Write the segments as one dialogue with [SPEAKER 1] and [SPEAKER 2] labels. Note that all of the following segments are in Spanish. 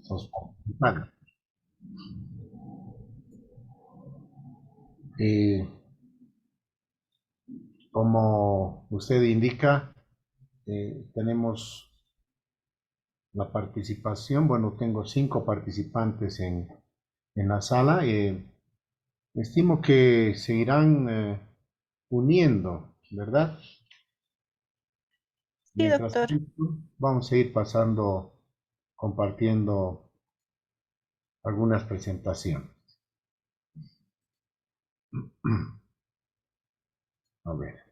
[SPEAKER 1] los participantes. Eh, Como usted indica, tenemos la participación, bueno, tengo 5 participantes en la sala. Estimo que se irán uniendo, ¿verdad?
[SPEAKER 2] Sí,
[SPEAKER 1] Mientras
[SPEAKER 2] doctor.
[SPEAKER 1] tanto, vamos a ir pasando, compartiendo algunas presentaciones. A ver.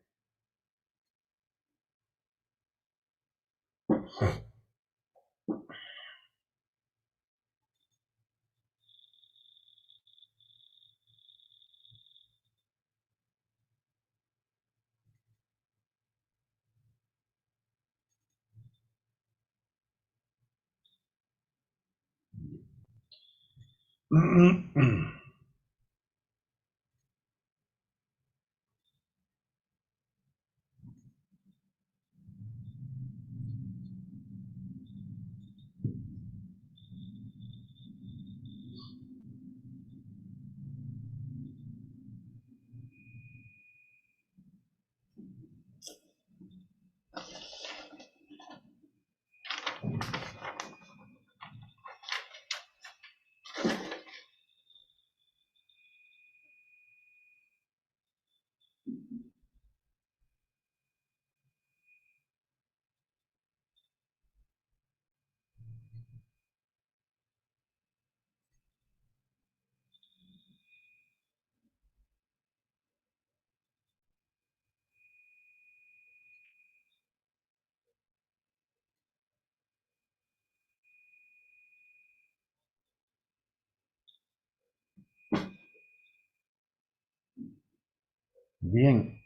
[SPEAKER 1] Bien,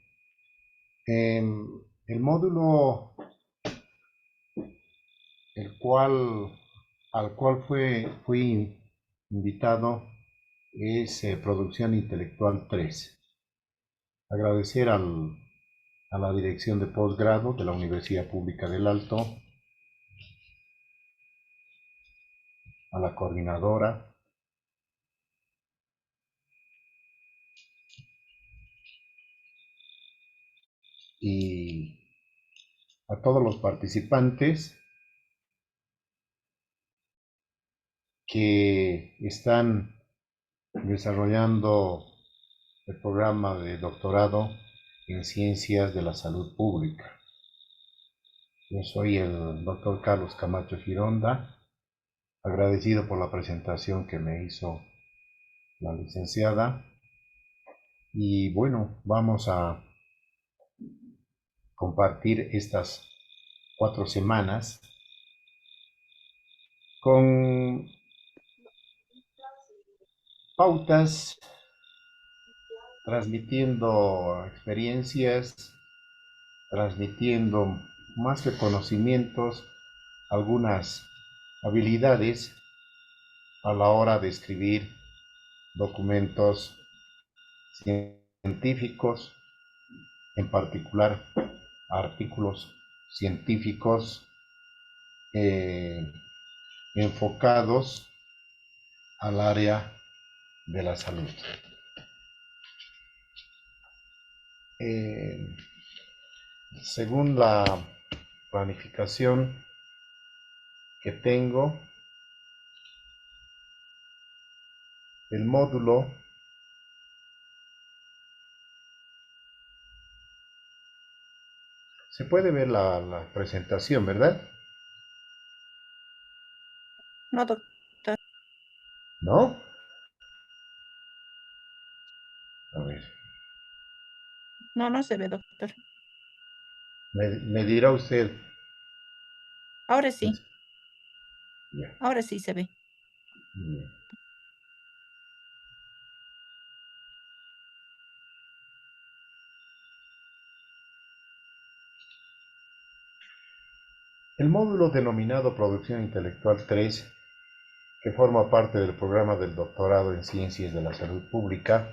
[SPEAKER 1] el módulo al cual fui invitado es Producción Intelectual 3. Agradecer a la Dirección de Posgrado de la Universidad Pública del Alto, a la coordinadora y a todos los participantes que están desarrollando el programa de doctorado en Ciencias de la Salud Pública. Yo soy el doctor Carlos Camacho Gironda, agradecido por la presentación que me hizo la licenciada. Y bueno, vamos a compartir estas 4 semanas con pautas, transmitiendo experiencias, transmitiendo más que conocimientos, algunas habilidades a la hora de escribir documentos científicos, en particular artículos científicos eh, enfocados al área de la salud. Eh, Según la planificación que tengo, el módulo se puede ver la presentación, ¿verdad?
[SPEAKER 2] No, doctor.
[SPEAKER 1] ¿No? A ver,
[SPEAKER 2] No, no se ve, doctor.
[SPEAKER 1] me dirá usted.
[SPEAKER 2] Ahora
[SPEAKER 1] Pues,
[SPEAKER 2] sí,
[SPEAKER 1] ya,
[SPEAKER 2] ahora sí se ve.
[SPEAKER 1] bien. El módulo denominado Producción Intelectual 3, que forma parte del programa del doctorado en Ciencias de la Salud Pública,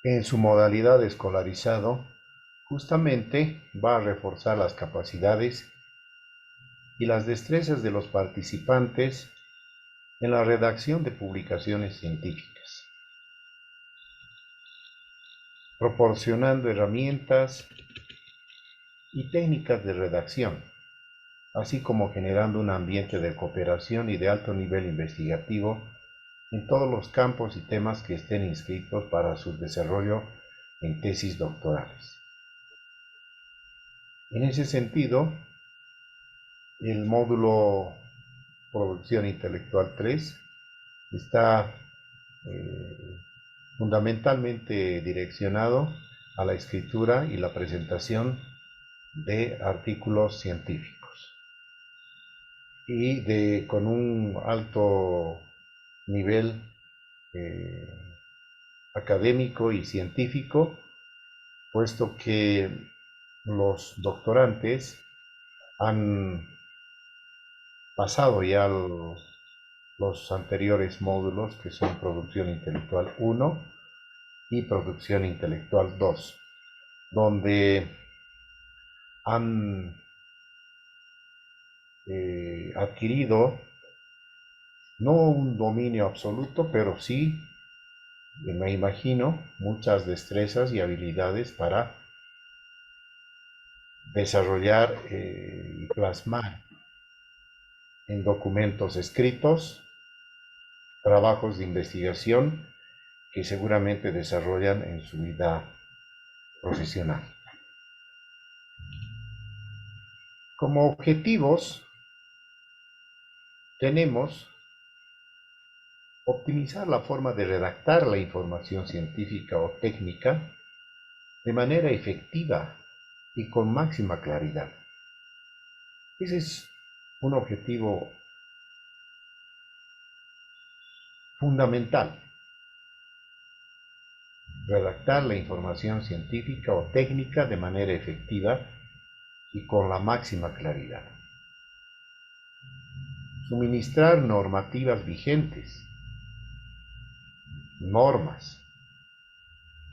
[SPEAKER 1] en su modalidad escolarizado, justamente va a reforzar las capacidades y las destrezas de los participantes en la redacción de publicaciones científicas, proporcionando herramientas y técnicas de redacción, así como generando un ambiente de cooperación y de alto nivel investigativo en todos los campos y temas que estén inscritos para su desarrollo en tesis doctorales. En ese sentido, el módulo Producción Intelectual 3 está fundamentalmente direccionado a la escritura y la presentación de artículos científicos y con un alto nivel académico y científico, puesto que los doctorantes han pasado ya los anteriores módulos, que son Producción Intelectual 1 y Producción Intelectual 2, donde han adquirido no un dominio absoluto, pero sí, me imagino, muchas destrezas y habilidades para desarrollar y plasmar en documentos escritos trabajos de investigación que seguramente desarrollan en su vida profesional. Como objetivos tenemos optimizar la forma de redactar la información científica o técnica de manera efectiva y con máxima claridad. Ese es un objetivo fundamental. Redactar la información científica o técnica de manera efectiva y con la máxima claridad. Suministrar normativas vigentes, normas,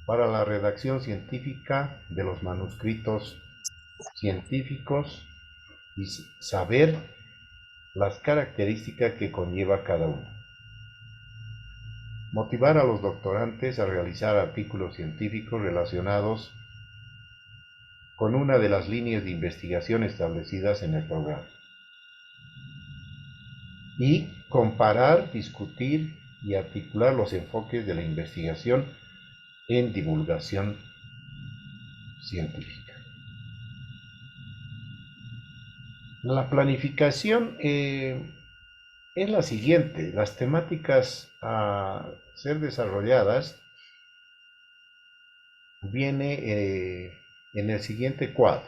[SPEAKER 1] para la redacción científica de los manuscritos científicos y saber las características que conlleva cada uno. Motivar a los doctorantes a realizar artículos científicos relacionados con una de las líneas de investigación establecidas en el programa. Y comparar, discutir y articular los enfoques de la investigación en divulgación científica. La planificación es la siguiente. Las temáticas a ser desarrolladas viene en el siguiente cuadro.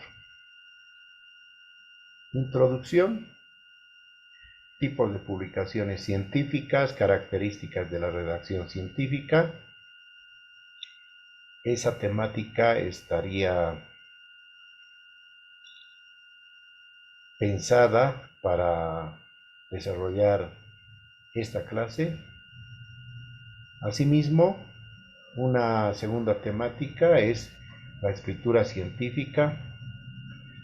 [SPEAKER 1] Introducción, tipos de publicaciones científicas, características de la redacción científica. Esa temática estaría pensada para desarrollar esta clase. Asimismo, una segunda temática es la escritura científica,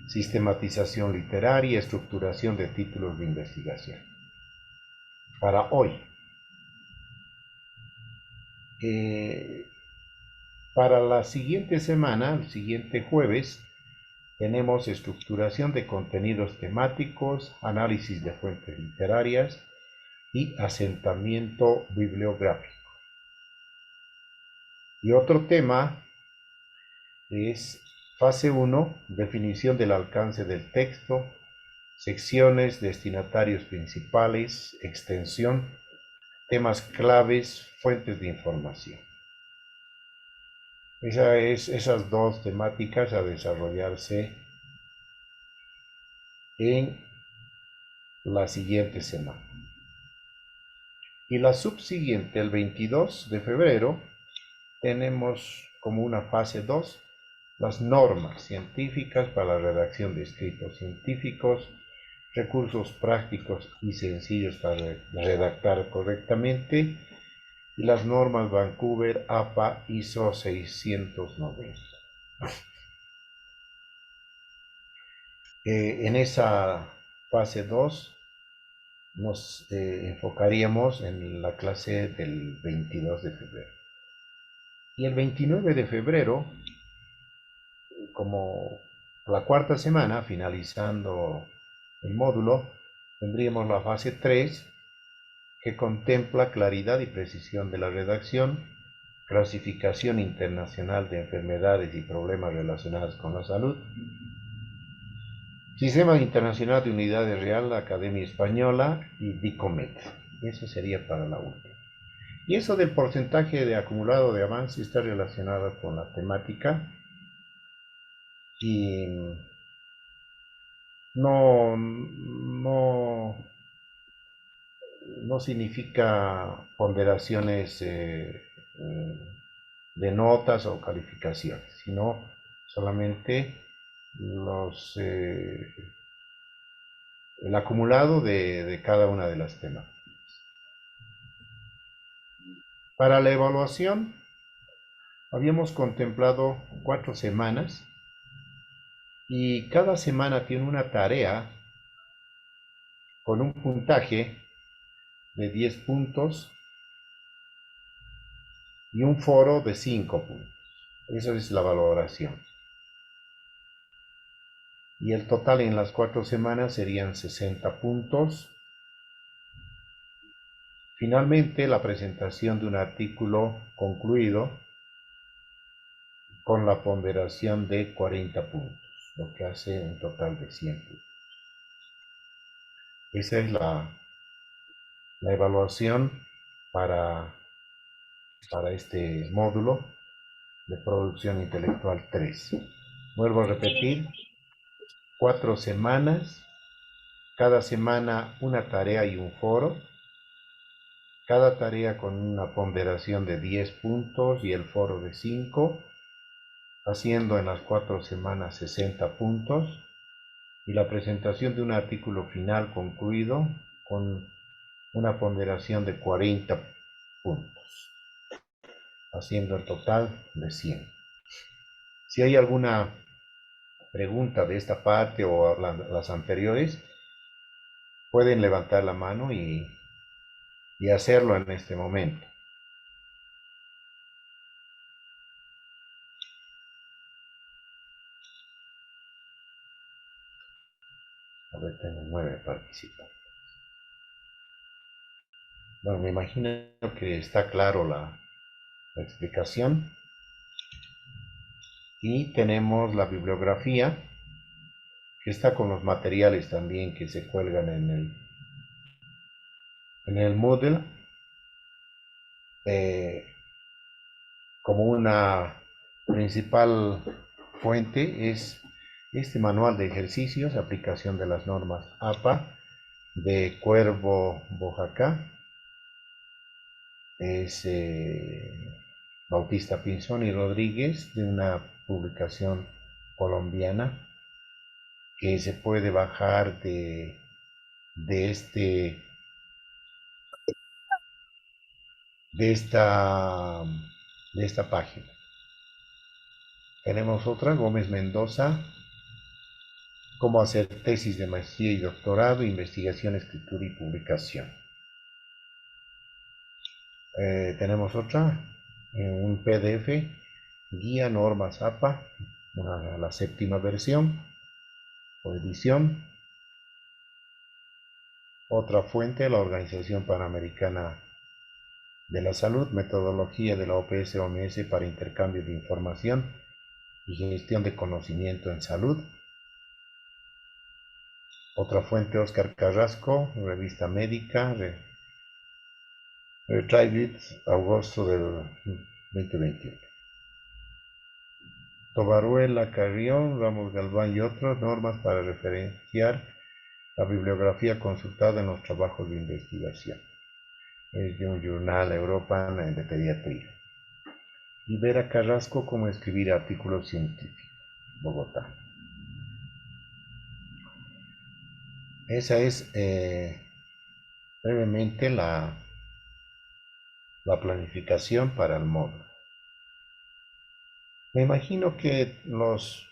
[SPEAKER 1] sistematización literaria, estructuración de títulos de investigación. Para hoy. Para la siguiente semana, el siguiente jueves, tenemos estructuración de contenidos temáticos, análisis de fuentes literarias y asentamiento bibliográfico. Y otro tema es fase 1, definición del alcance del texto, secciones, destinatarios principales, extensión, temas claves, fuentes de información. Esas dos temáticas a desarrollarse en la siguiente semana. Y la subsiguiente, el 22 de febrero, tenemos como una fase 2 las normas científicas para la redacción de escritos científicos, recursos prácticos y sencillos para redactar correctamente, y las normas Vancouver APA ISO 690. En esa fase 2 nos enfocaríamos en la clase del 22 de febrero. Y el 29 de febrero, como la cuarta semana, finalizando el módulo, tendríamos la fase 3, que contempla claridad y precisión de la redacción, clasificación internacional de enfermedades y problemas relacionados con la salud, Sistema Internacional de Unidades Real, Academia Española y DICOMET. Eso sería para la última. Y eso del porcentaje de acumulado de avance está relacionado con la temática y no significa ponderaciones de notas o calificaciones, sino solamente el acumulado de cada una de las temáticas. Para la evaluación, habíamos contemplado 4 semanas y cada semana tiene una tarea con un puntaje de 10 puntos y un foro de 5 puntos. Esa es la valoración. Y el total en las 4 semanas serían 60 puntos. Finalmente, la presentación de un artículo concluido con la ponderación de 40 puntos, lo que hace un total de 100 puntos. Esa es la evaluación para este módulo de producción intelectual 3. Vuelvo a repetir, 4 semanas, cada semana una tarea y un foro, cada tarea con una ponderación de 10 puntos y el foro de 5, haciendo en las 4 semanas 60 puntos, y la presentación de un artículo final concluido con una ponderación de 40 puntos, haciendo el total de 100. Si hay alguna pregunta de esta parte o las anteriores, pueden levantar la mano y hacerlo en este momento. A ver, tengo 9 participantes. Bueno, me imagino que está claro la explicación. Y tenemos la bibliografía, que está con los materiales también que se cuelgan en el Moodle. Como una principal fuente es este manual de ejercicios, aplicación de las normas APA, de Cuervo Bojacá, es Bautista Pinzón y Rodríguez, de una publicación colombiana, que se puede bajar de esta página. Tenemos otra, Gómez Mendoza, cómo hacer tesis de maestría y doctorado, investigación, escritura y publicación. Tenemos otra, un PDF, guía normas APA, la 7ª versión o edición. Otra fuente, la Organización Panamericana de la Salud, metodología de la OPS-OMS para intercambio de información y gestión de conocimiento en salud. Otra fuente, Oscar Carrasco, revista médica, Retrieved, agosto del 2021. Tobaruela, Carrión, Ramos Galván y otros, normas para referenciar la bibliografía consultada en los trabajos de investigación. Es de un journal European de pediatría. Y Vera Carrasco, cómo escribir artículos científicos, Bogotá. Esa es brevemente la planificación para el módulo. Me imagino que los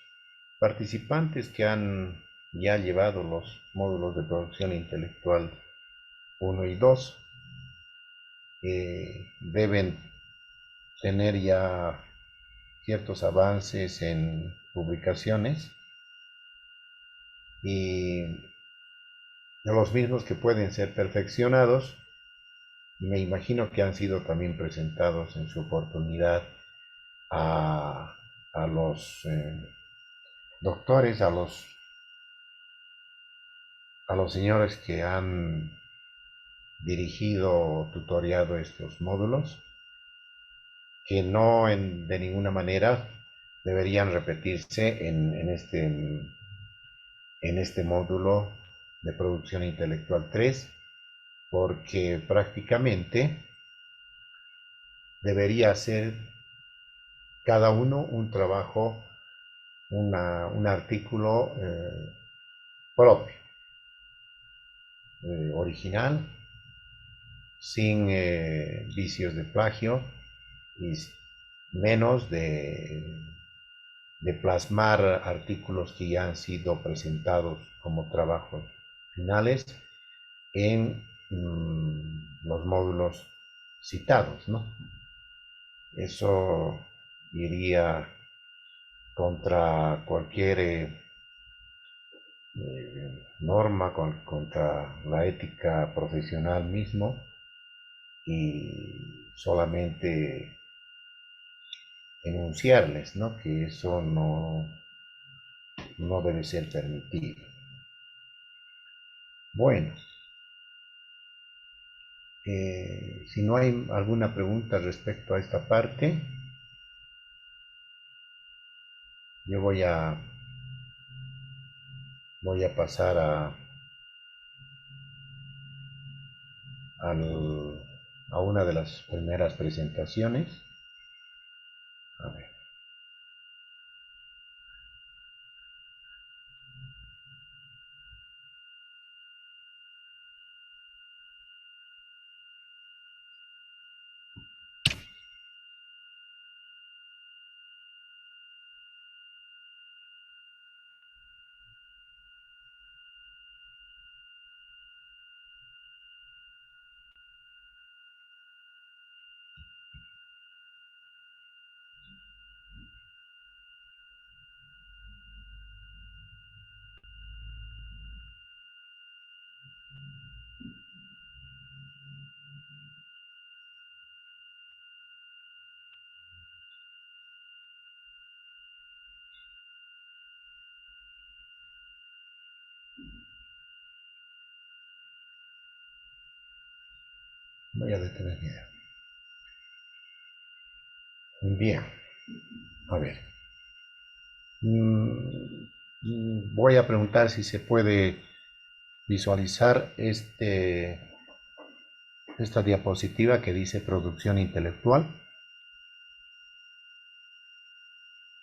[SPEAKER 1] participantes que han ya llevado los módulos de producción intelectual 1 y 2, deben tener ya ciertos avances en publicaciones y los mismos que pueden ser perfeccionados. Me imagino que han sido también presentados en su oportunidad a los doctores, a los señores que han dirigido o tutoriado estos módulos, que no de ninguna manera deberían repetirse en este módulo de producción intelectual 3, porque prácticamente debería ser cada uno un trabajo, un artículo propio, original, sin vicios de plagio y menos de plasmar artículos que ya han sido presentados como trabajos finales en los módulos citados, ¿no? Eso iría contra cualquier norma, contra la ética profesional mismo, y solamente enunciarles, ¿no?, que eso no debe ser permitido. Bueno, si no hay alguna pregunta respecto a esta parte, yo voy a pasar a una de las primeras presentaciones. A ver. Voy a detener video. Bien, a ver. Voy a preguntar si se puede visualizar esta diapositiva que dice producción intelectual.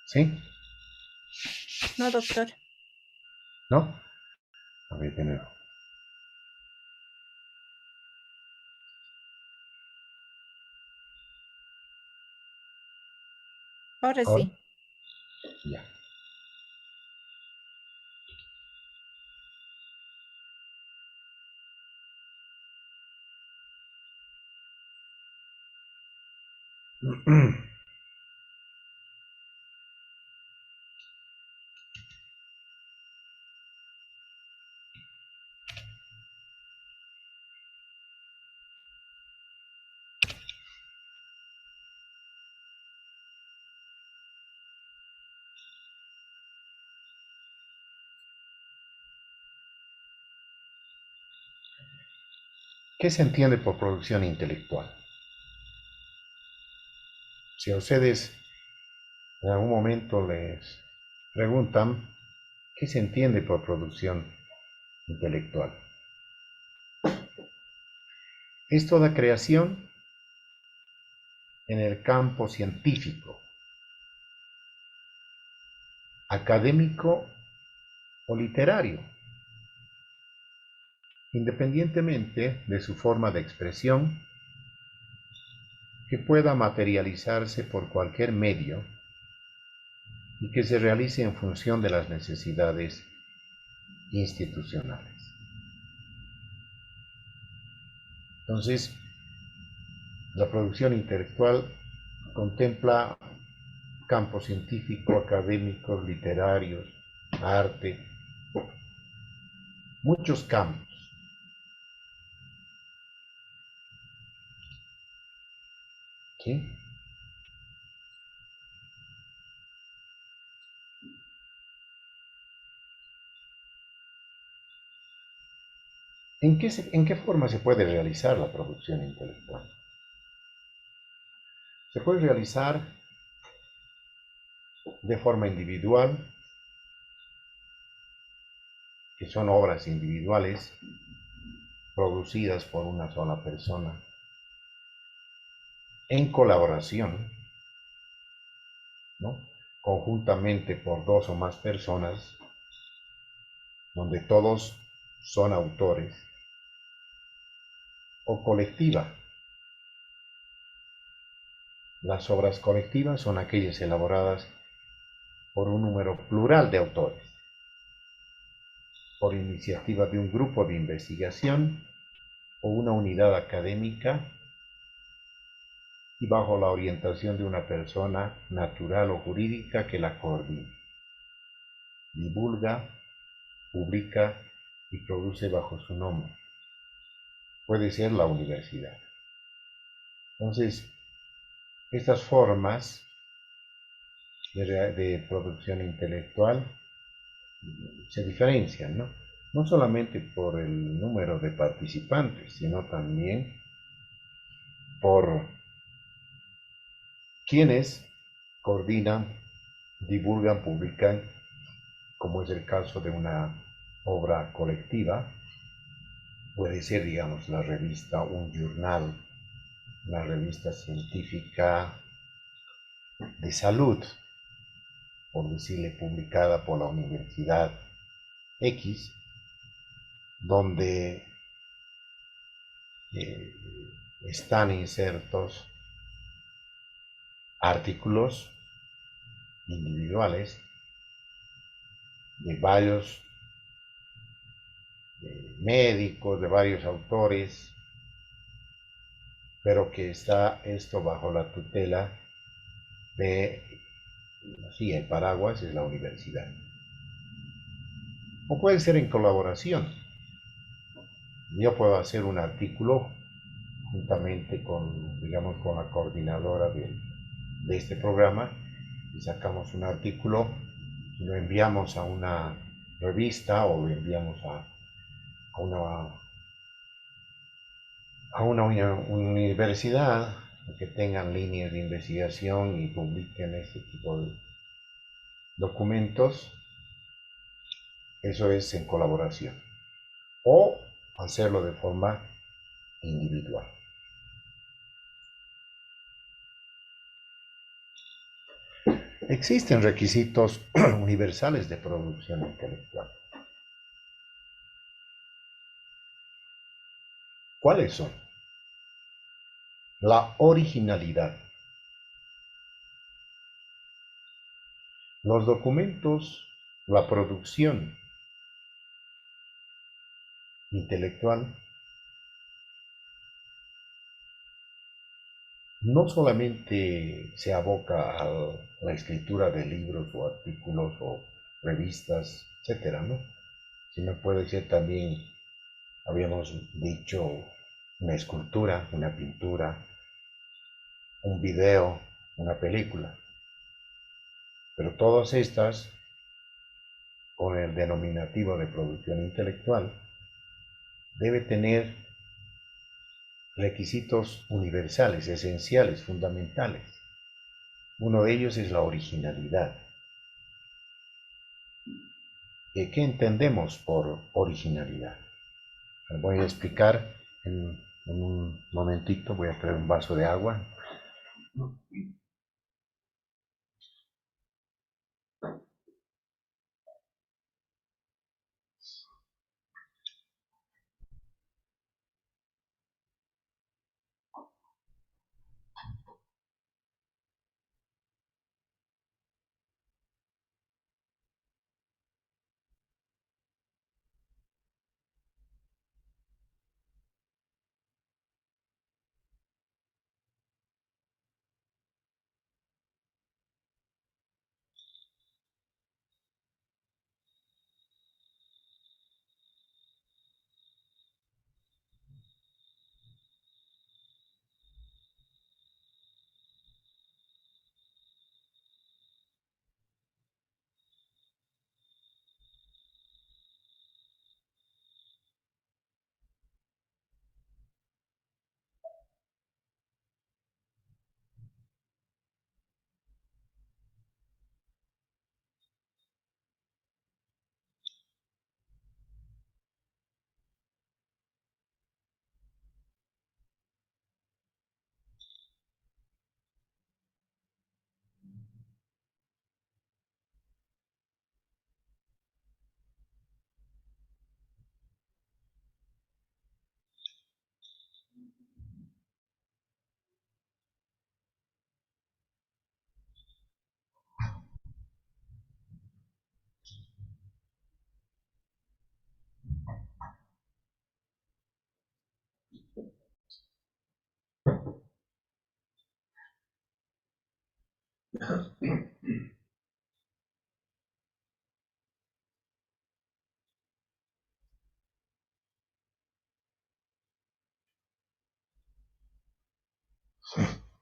[SPEAKER 1] ¿Sí?
[SPEAKER 2] No, doctor.
[SPEAKER 1] ¿No? A ver, de nuevo.
[SPEAKER 2] Ahora
[SPEAKER 1] Ahora,
[SPEAKER 2] sí.
[SPEAKER 1] ya. ¿Qué se entiende por producción intelectual? Si a ustedes en algún momento les preguntan qué se entiende por producción intelectual, es toda creación en el campo científico, académico o literario, independientemente de su forma de expresión, que pueda materializarse por cualquier medio y que se realice en función de las necesidades institucionales. Entonces, la producción intelectual contempla campos científicos, académicos, literarios, arte, muchos campos. ¿Sí? ¿En qué forma se puede realizar la producción intelectual? Se puede realizar de forma individual, que son obras individuales producidas por una sola persona, en colaboración, ¿no? Conjuntamente por dos o más personas, donde todos son autores, o colectiva. Las obras colectivas son aquellas elaboradas por un número plural de autores, por iniciativa de un grupo de investigación o una unidad académica y bajo la orientación de una persona natural o jurídica que la coordine, divulga, publica y produce bajo su nombre. Puede ser la universidad. Entonces, estas formas de producción intelectual se diferencian, ¿no? No solamente por el número de participantes, sino también por quienes coordinan, divulgan, publican, como es el caso de una obra colectiva. Puede ser, digamos, la revista, un journal, una revista científica de salud, por decirle, publicada por la Universidad X, donde eh, están insertos artículos individuales de varios médicos, de varios autores, pero que está esto bajo la tutela de, sí, el paraguas es la universidad. O puede ser en colaboración. Yo puedo hacer un artículo juntamente con, digamos, con la coordinadora de este programa y sacamos un artículo y lo enviamos a una revista o lo enviamos a una universidad que tengan líneas de investigación y publiquen este tipo de documentos. Eso es en colaboración. O hacerlo de forma individual. Existen requisitos universales de producción intelectual. ¿Cuáles son? La originalidad. Los documentos, la producción intelectual no solamente se aboca a la escritura de libros o artículos o revistas, etcétera, ¿no? Sino puede ser también, habíamos dicho, una escultura, una pintura, un video, una película. Pero todas estas, con el denominativo de producción intelectual, debe tener requisitos universales, esenciales, fundamentales. Uno de ellos es la originalidad. ¿Qué entendemos por originalidad? Voy a explicar en un momentito, voy a traer un vaso de agua.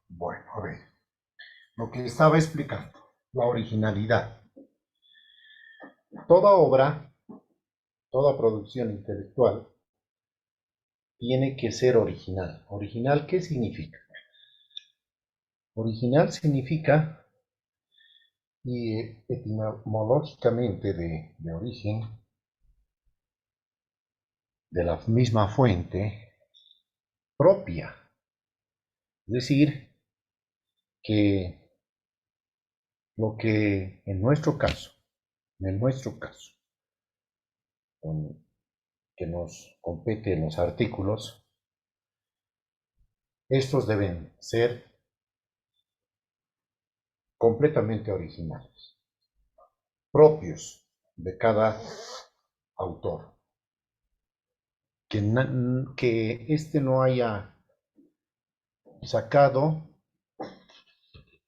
[SPEAKER 1] Bueno, a ver, lo que estaba explicando, la originalidad. Toda obra, toda producción intelectual tiene que ser original. ¿Original qué significa? Original significa, y etimológicamente de origen, de la misma fuente, propia. Es decir, que lo que en nuestro caso, que nos compete en los artículos, estos deben ser completamente originales, propios de cada autor, que éste no haya sacado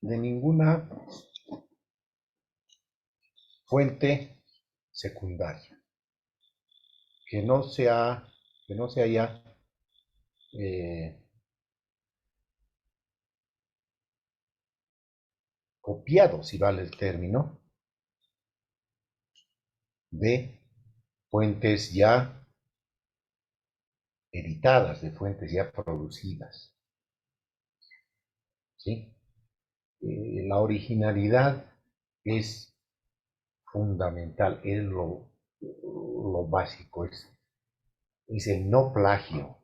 [SPEAKER 1] de ninguna fuente secundaria, que no se haya eh, copiado, si vale el término, de fuentes ya editadas, de fuentes ya producidas. ¿Sí? La originalidad es fundamental, es lo básico, es el no plagio,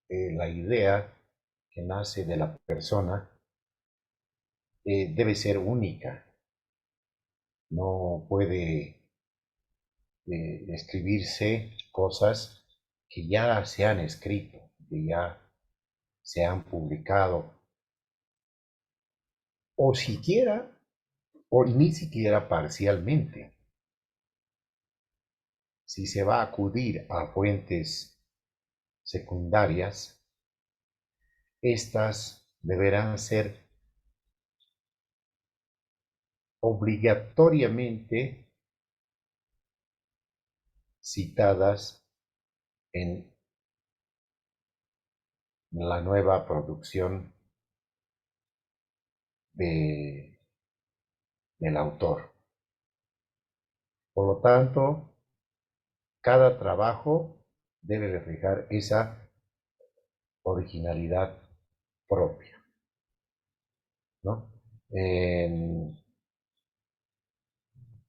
[SPEAKER 1] la idea que nace de la persona debe ser única, no puede escribirse cosas que ya se han escrito, que ya se han publicado, o siquiera, o ni siquiera parcialmente. Si se va a acudir a fuentes secundarias, estas deberán ser obligatoriamente citadas en la nueva producción de, del autor. Por lo tanto, cada trabajo debe reflejar esa originalidad propia, ¿no?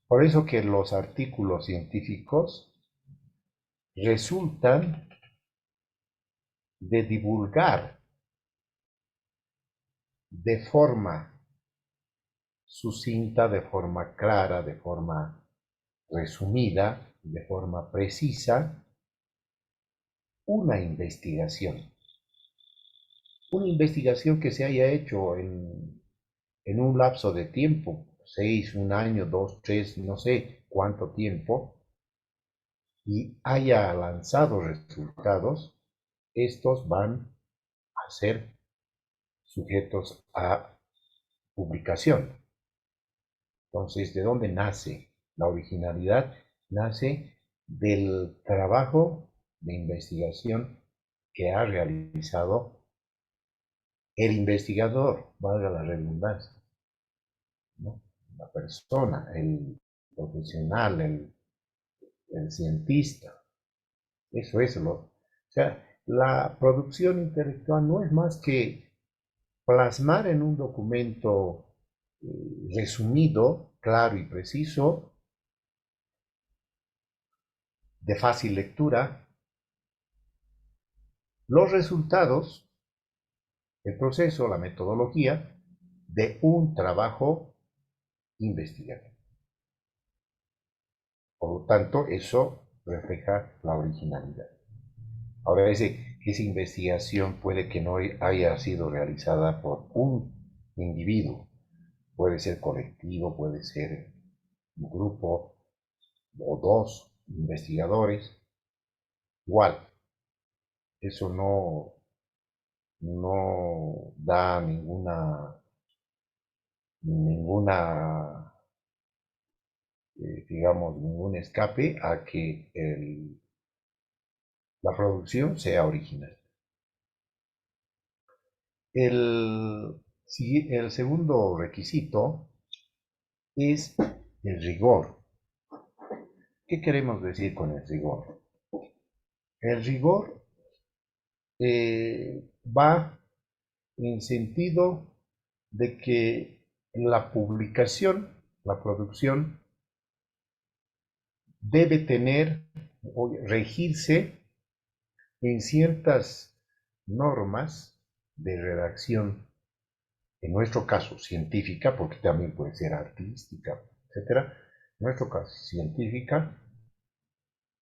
[SPEAKER 1] Por eso que los artículos científicos resultan de divulgar de forma sucinta, de forma clara, de forma resumida, de forma precisa, una investigación. Una investigación que se haya hecho en un lapso de tiempo, 6, un año, 2, 3, no sé cuánto tiempo, y haya lanzado resultados, estos van a ser sujetos a publicación. Entonces, ¿de dónde nace la originalidad? Nace del trabajo de investigación que ha realizado el investigador, valga la redundancia, ¿no? La persona, el profesional, el cientista. Eso es o sea, la producción intelectual no es más que plasmar en un documento resumido, claro y preciso, de fácil lectura, los resultados, el proceso, la metodología de un trabajo investigativo. Por lo tanto, eso refleja la originalidad. Ahora, esa investigación puede que no haya sido realizada por un individuo, puede ser colectivo, puede ser un grupo o dos investigadores. Igual, eso no da ninguna ninguna, digamos, ningún escape a que la producción sea original. El segundo requisito es el rigor. ¿Qué queremos decir con el rigor? El rigor va en sentido de que la publicación, la producción, debe tener o regirse en ciertas normas de redacción, en nuestro caso científica, porque también puede ser artística, etcétera, en nuestro caso científica,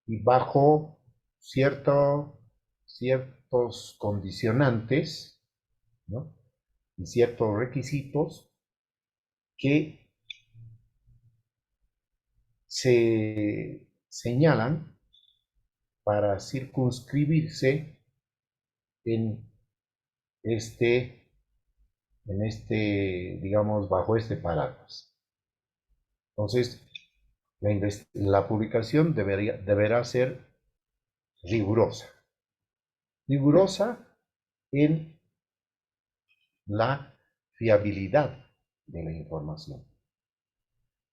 [SPEAKER 1] y bajo ciertos condicionantes, ¿no? Y ciertos requisitos que se señalan para circunscribirse en este, digamos, bajo este paraguas. Entonces, la publicación deberá ser rigurosa. Rigurosa en la fiabilidad de la información.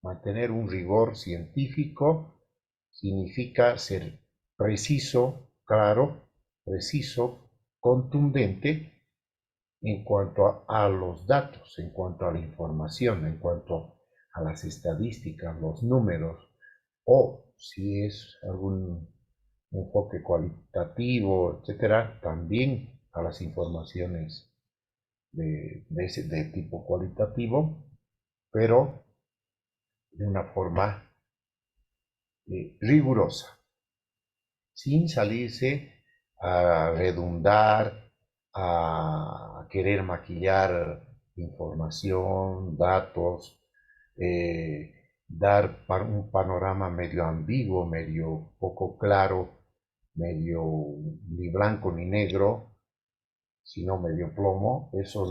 [SPEAKER 1] Mantener un rigor científico significa ser preciso, claro, preciso, contundente en cuanto a los datos, en cuanto a la información, en cuanto a las estadísticas, los números, o si es algún enfoque cualitativo, etcétera, también a las informaciones de tipo cualitativo, pero de una forma rigurosa, sin salirse a redundar, a querer maquillar información, datos, dar un panorama medio ambiguo, medio poco claro, medio ni blanco ni negro, sino medio plomo. Eso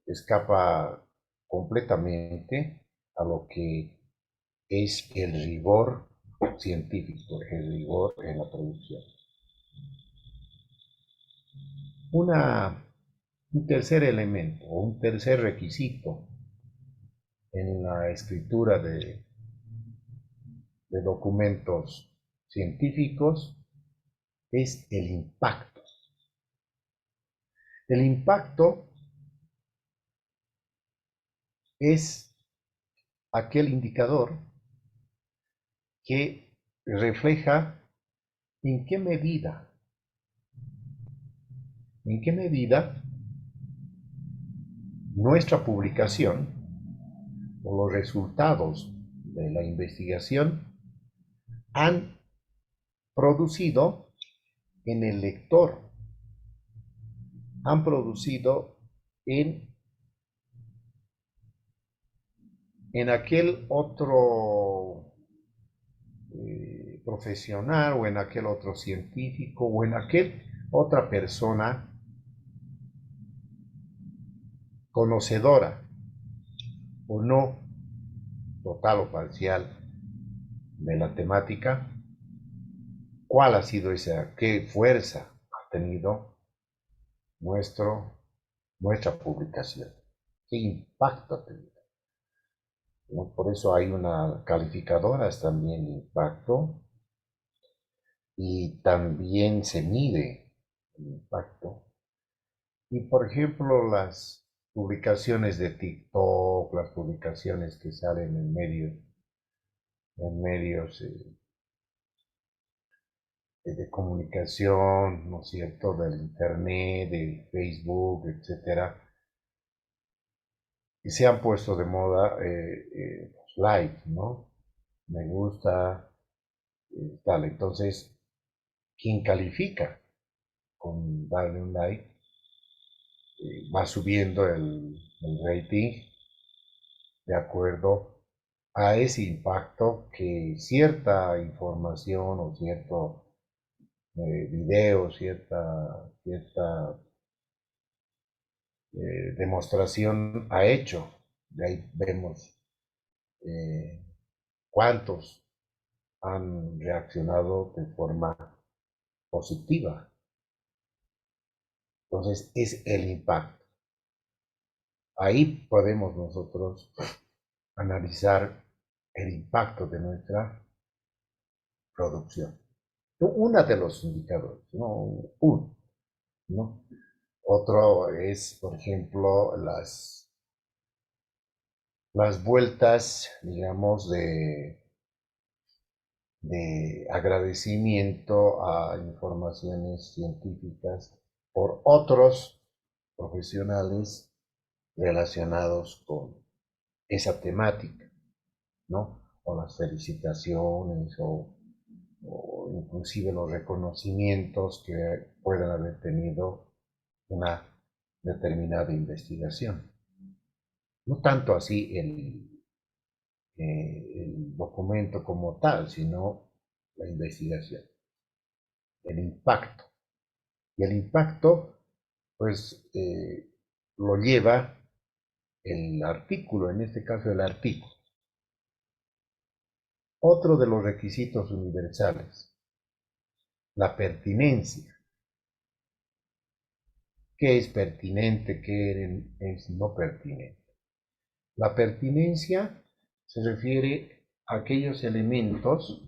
[SPEAKER 1] escapa completamente a lo que es el rigor científico, el rigor en la producción. Un tercer elemento o un tercer requisito en la escritura de documentos científicos es el impacto. El impacto es aquel indicador que refleja en qué medida nuestra publicación o los resultados de la investigación han producido en el lector, han producido en aquel otro profesional o en aquel otro científico o en aquel otra persona conocedora o no, total o parcial, de la temática, cuál ha sido esa, qué fuerza ha tenido nuestra publicación, qué impacto ha tenido. ¿No? Por eso hay una calificadora también de impacto y también se mide el impacto. Y por ejemplo, las publicaciones de TikTok, las publicaciones que salen en medios de comunicación, ¿no es cierto?, del Internet, del Facebook, etcétera, y se han puesto de moda los likes, ¿no? Me gusta, tal. Entonces, quien califica con darle un like va subiendo el rating de acuerdo a ese impacto que cierta información o cierto video, cierta demostración ha hecho De ahí vemos cuántos han reaccionado de forma positiva. Entonces, es el impacto. Ahí podemos nosotros analizar el impacto de nuestra producción. Uno de los indicadores, no uno, ¿no? Otro es, por ejemplo, las vueltas, digamos, de agradecimiento a informaciones científicas por otros profesionales relacionados con esa temática, ¿no? O las felicitaciones o inclusive los reconocimientos que puedan haber tenido una determinada investigación. No tanto así el documento como tal, sino la investigación, el impacto. Y el impacto, pues, lo lleva el artículo, en este caso el artículo. Otro de los requisitos universales, la pertinencia. ¿Qué es pertinente? ¿Qué es no pertinente? La pertinencia se refiere a aquellos elementos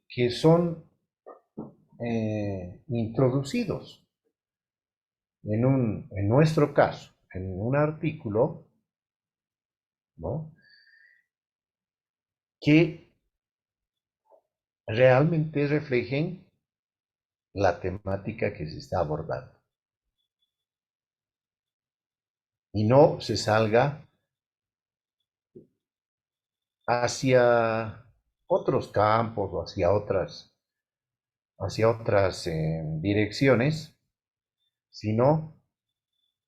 [SPEAKER 1] que son introducidos en nuestro caso, en un artículo, ¿no? Que realmente reflejen la temática que se está abordando y no se salga hacia otros campos o hacia otras direcciones, sino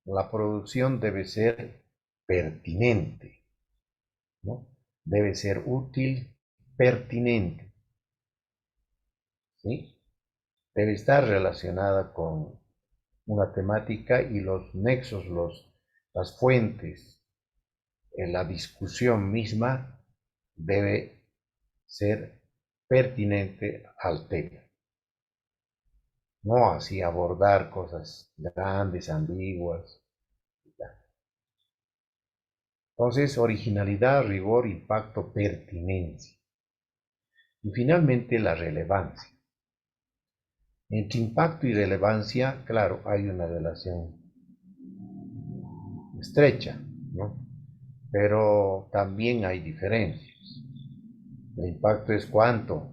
[SPEAKER 1] la producción debe ser pertinente, ¿no? Debe ser útil, pertinente, ¿sí? Debe estar relacionada con una temática y los nexos, las fuentes, la discusión misma debe ser pertinente al tema. No así abordar cosas grandes, ambiguas. Entonces, originalidad, rigor, impacto, pertinencia. Y finalmente, la relevancia. Entre impacto y relevancia, claro, hay una relación estrecha, ¿no? Pero también hay diferencias. El impacto es cuánto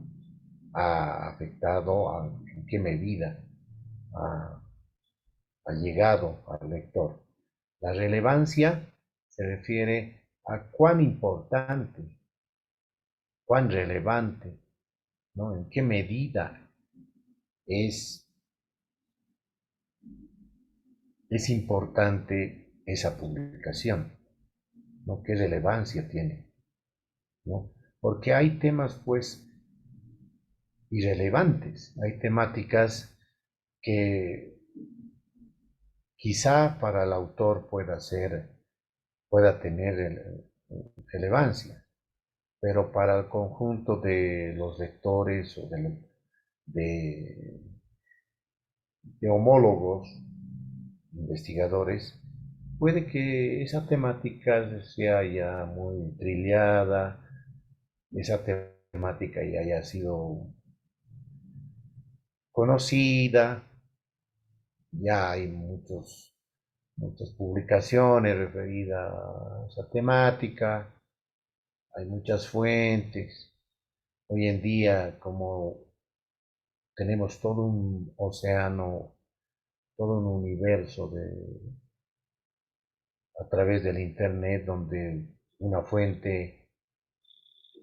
[SPEAKER 1] ha afectado, en qué medida ha, ha llegado al lector. La relevancia se refiere a cuán importante, cuán relevante, ¿no? En qué medida es, es importante esa publicación, ¿no? ¿Qué relevancia tiene? ¿No? Porque hay temas, pues, irrelevantes, hay temáticas que quizá para el autor pueda tener relevancia, pero para el conjunto de los lectores o de, de homólogos, investigadores, puede que esa temática sea ya muy trillada, esa temática ya haya sido conocida, ya hay muchas publicaciones referidas a esa temática, hay muchas fuentes. Hoy en día, como tenemos todo un océano, todo un universo a través del Internet, donde una fuente,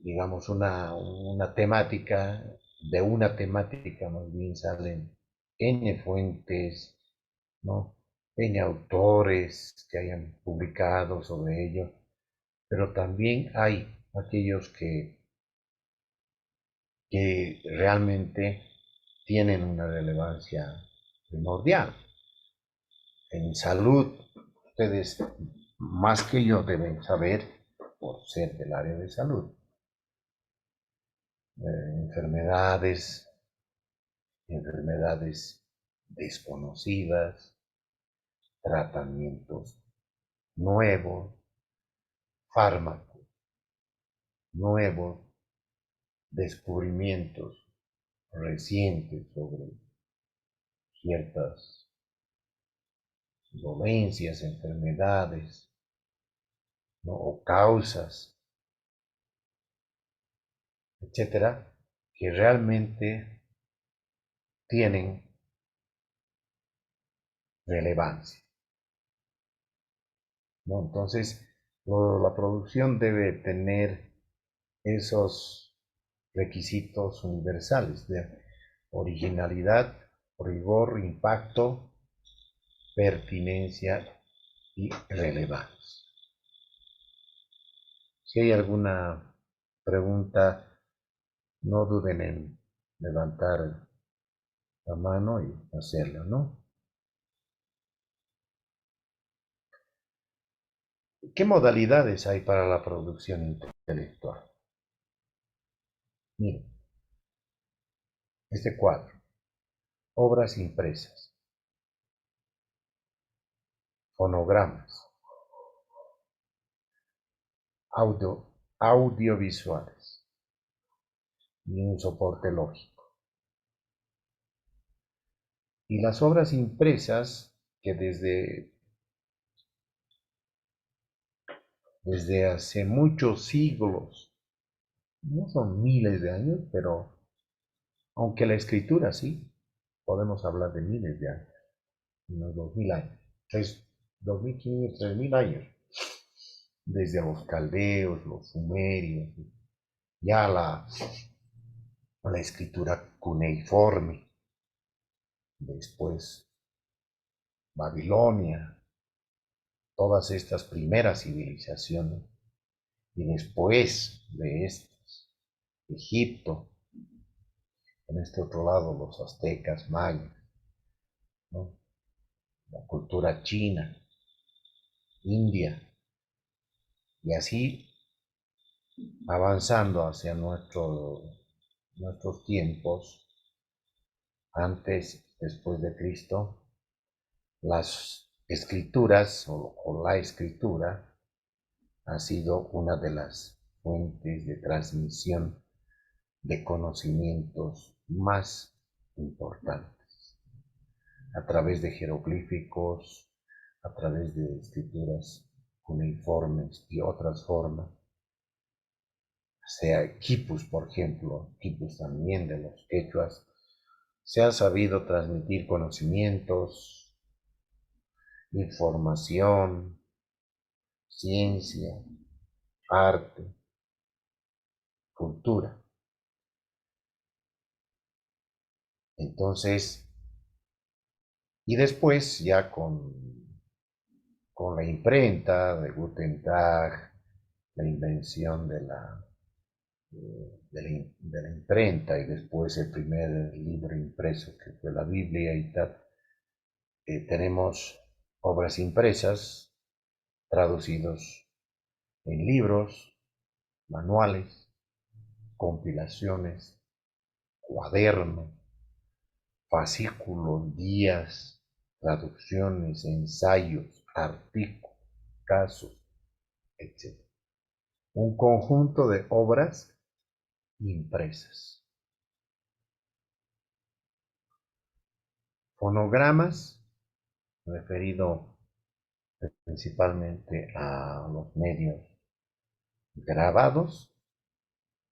[SPEAKER 1] digamos, una temática, de una temática más bien salen N fuentes, ¿no? N autores que hayan publicado sobre ello, pero también hay aquellos que realmente tienen una relevancia primordial. En salud, ustedes más que yo deben saber por ser del área de salud. Enfermedades, enfermedades desconocidas, tratamientos nuevos, fármacos nuevos, descubrimientos recientes sobre ciertas dolencias, enfermedades, ¿no? O causas, etcétera, que realmente tienen relevancia, ¿no? Entonces, la producción debe tener esos requisitos universales de originalidad, rigor, impacto, pertinencia y relevancia. Si hay alguna pregunta, no duden en levantar la mano y hacerla, ¿no? ¿Qué modalidades hay para la producción intelectual? Miren, este cuadro, obras impresas, fonogramas, audiovisuales y un soporte lógico. Y las obras impresas que desde hace muchos siglos, no son miles de años, pero aunque la escritura sí, podemos hablar de miles de años, unos 2000 años, 2500, 3000 años, desde los caldeos, los sumerios, ya la escritura cuneiforme, después Babilonia, todas estas primeras civilizaciones, y después de estas, Egipto, en este otro lado los aztecas, mayas, ¿no? La cultura china, India, y así avanzando hacia nuestros tiempos, antes, después de Cristo, las escrituras o la escritura ha sido una de las fuentes de transmisión de conocimientos más importantes, a través de jeroglíficos, a través de escrituras cuneiformes y otras formas, sea quipus, por ejemplo, quipus también de los quechuas, se ha sabido transmitir conocimientos, información, ciencia, arte, cultura. Entonces, y después ya con la imprenta de Gutenberg, la invención de la imprenta y después el primer libro impreso que fue la Biblia y tal, tenemos obras impresas traducidos en libros, manuales, compilaciones, cuadernos, fascículos, guías, traducciones, ensayos, artículos, casos, etc. Un conjunto de obras impresas. Fonogramas, referido principalmente a los medios grabados,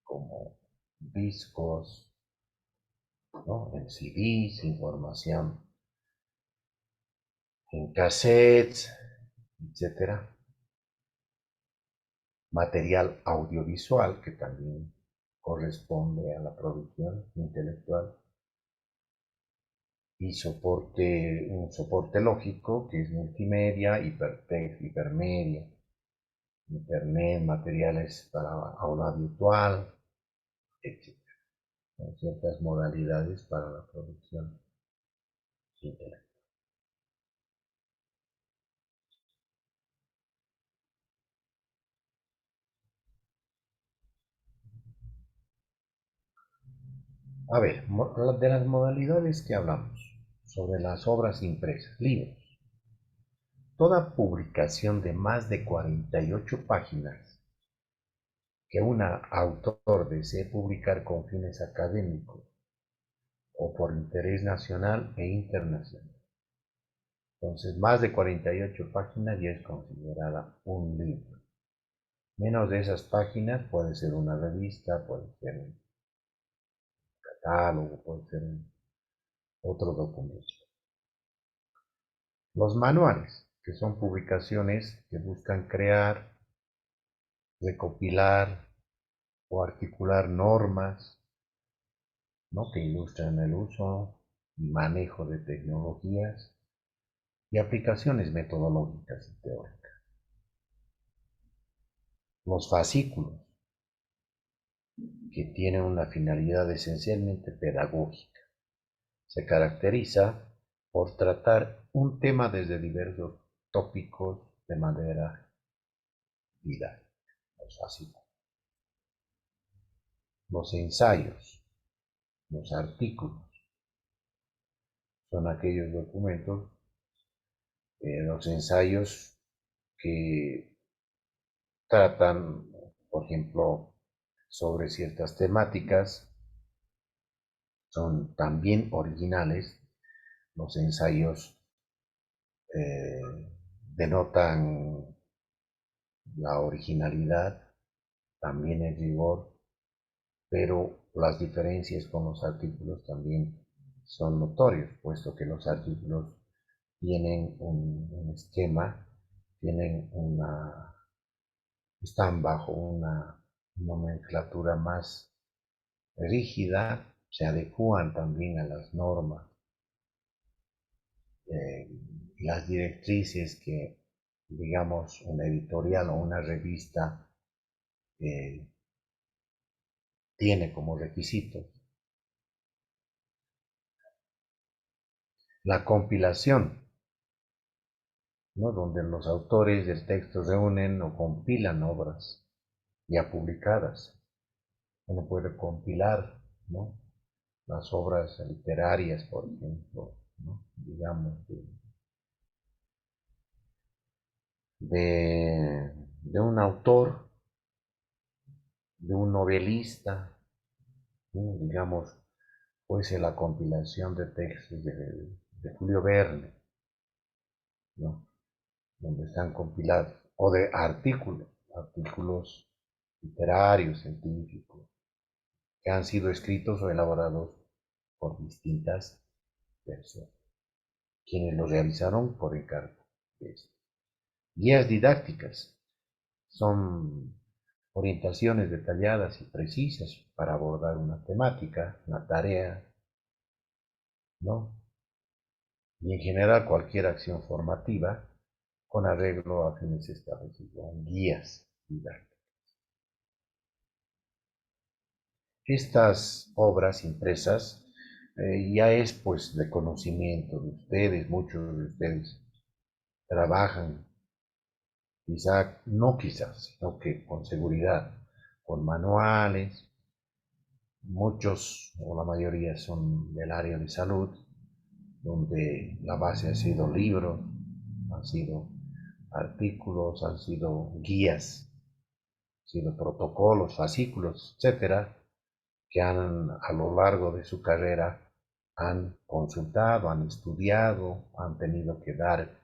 [SPEAKER 1] como discos, ¿no? En CDs, información en cassettes, etcétera. Material audiovisual, que también corresponde a la producción intelectual, y un soporte lógico, que es multimedia, hipertext, hipermedia, internet, materiales para aula virtual, etc. Con ciertas modalidades para la producción intelectual. A ver, de las modalidades que hablamos sobre las obras impresas, libros. Toda publicación de más de 48 páginas que un autor desee publicar con fines académicos o por interés nacional e internacional. Entonces, más de 48 páginas ya es considerada un libro. Menos de esas páginas puede ser una revista, puede ser un catálogo, puede ser otro documento. Los manuales, que son publicaciones que buscan crear, recopilar o articular normas, ¿no?, que ilustran el uso y manejo de tecnologías y aplicaciones metodológicas y teóricas. Los fascículos, que tienen una finalidad esencialmente pedagógica, se caracteriza por tratar un tema desde diversos tópicos de manera didáctica. Los fascículos. Los ensayos, los artículos, son aquellos documentos, los ensayos que tratan, por ejemplo, sobre ciertas temáticas, son también originales. Los ensayos eh, denotan la originalidad, también el rigor, pero las diferencias con los artículos también son notorios, puesto que los artículos tienen un esquema, tienen están bajo una nomenclatura más rígida, se adecúan también a las normas, las directrices que, digamos, una editorial o una revista eh, tiene como requisito. La compilación, ¿no?, donde los autores del texto reúnen o compilan obras ya publicadas. Uno puede compilar, ¿no?, las obras literarias, por ejemplo, ¿no?, digamos, de un autor, de un novelista, ¿no?, digamos, fuese la compilación de textos de Julio Verne, ¿no?, donde están compilados, o de artículos literarios, científicos, que han sido escritos o elaborados por distintas personas, quienes lo realizaron por encargo de esto. Guías didácticas son orientaciones detalladas y precisas para abordar una temática, una tarea, ¿no?, y en general cualquier acción formativa con arreglo a fines establecidos, guías didácticas. Estas obras impresas ya es pues de conocimiento de ustedes, muchos de ustedes trabajan, sino que con seguridad, con manuales. Muchos o la mayoría son del área de salud, donde la base ha sido libros, han sido artículos, han sido guías, han sido protocolos, fascículos, etcétera, que a lo largo de su carrera han consultado, han estudiado, han tenido que dar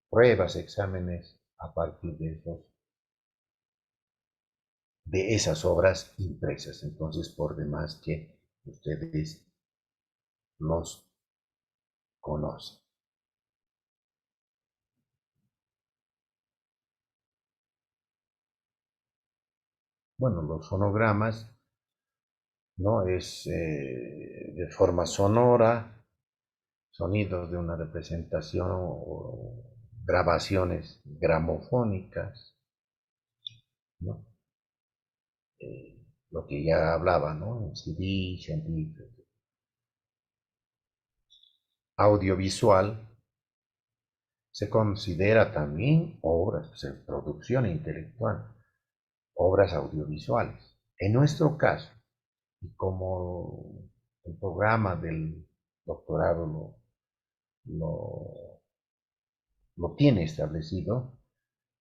[SPEAKER 1] pruebas, exámenes a partir de esas obras impresas. Entonces, por demás que ustedes los conocen. Bueno, los fonogramas, ¿no?, es de forma sonora, sonidos de una representación o grabaciones gramofónicas, ¿no? Lo que ya hablaba, ¿no?, en CD, científico. Audiovisual se considera también obras, o sea, producción intelectual, obras audiovisuales. En nuestro caso, y como el programa del doctorado lo, lo tiene establecido.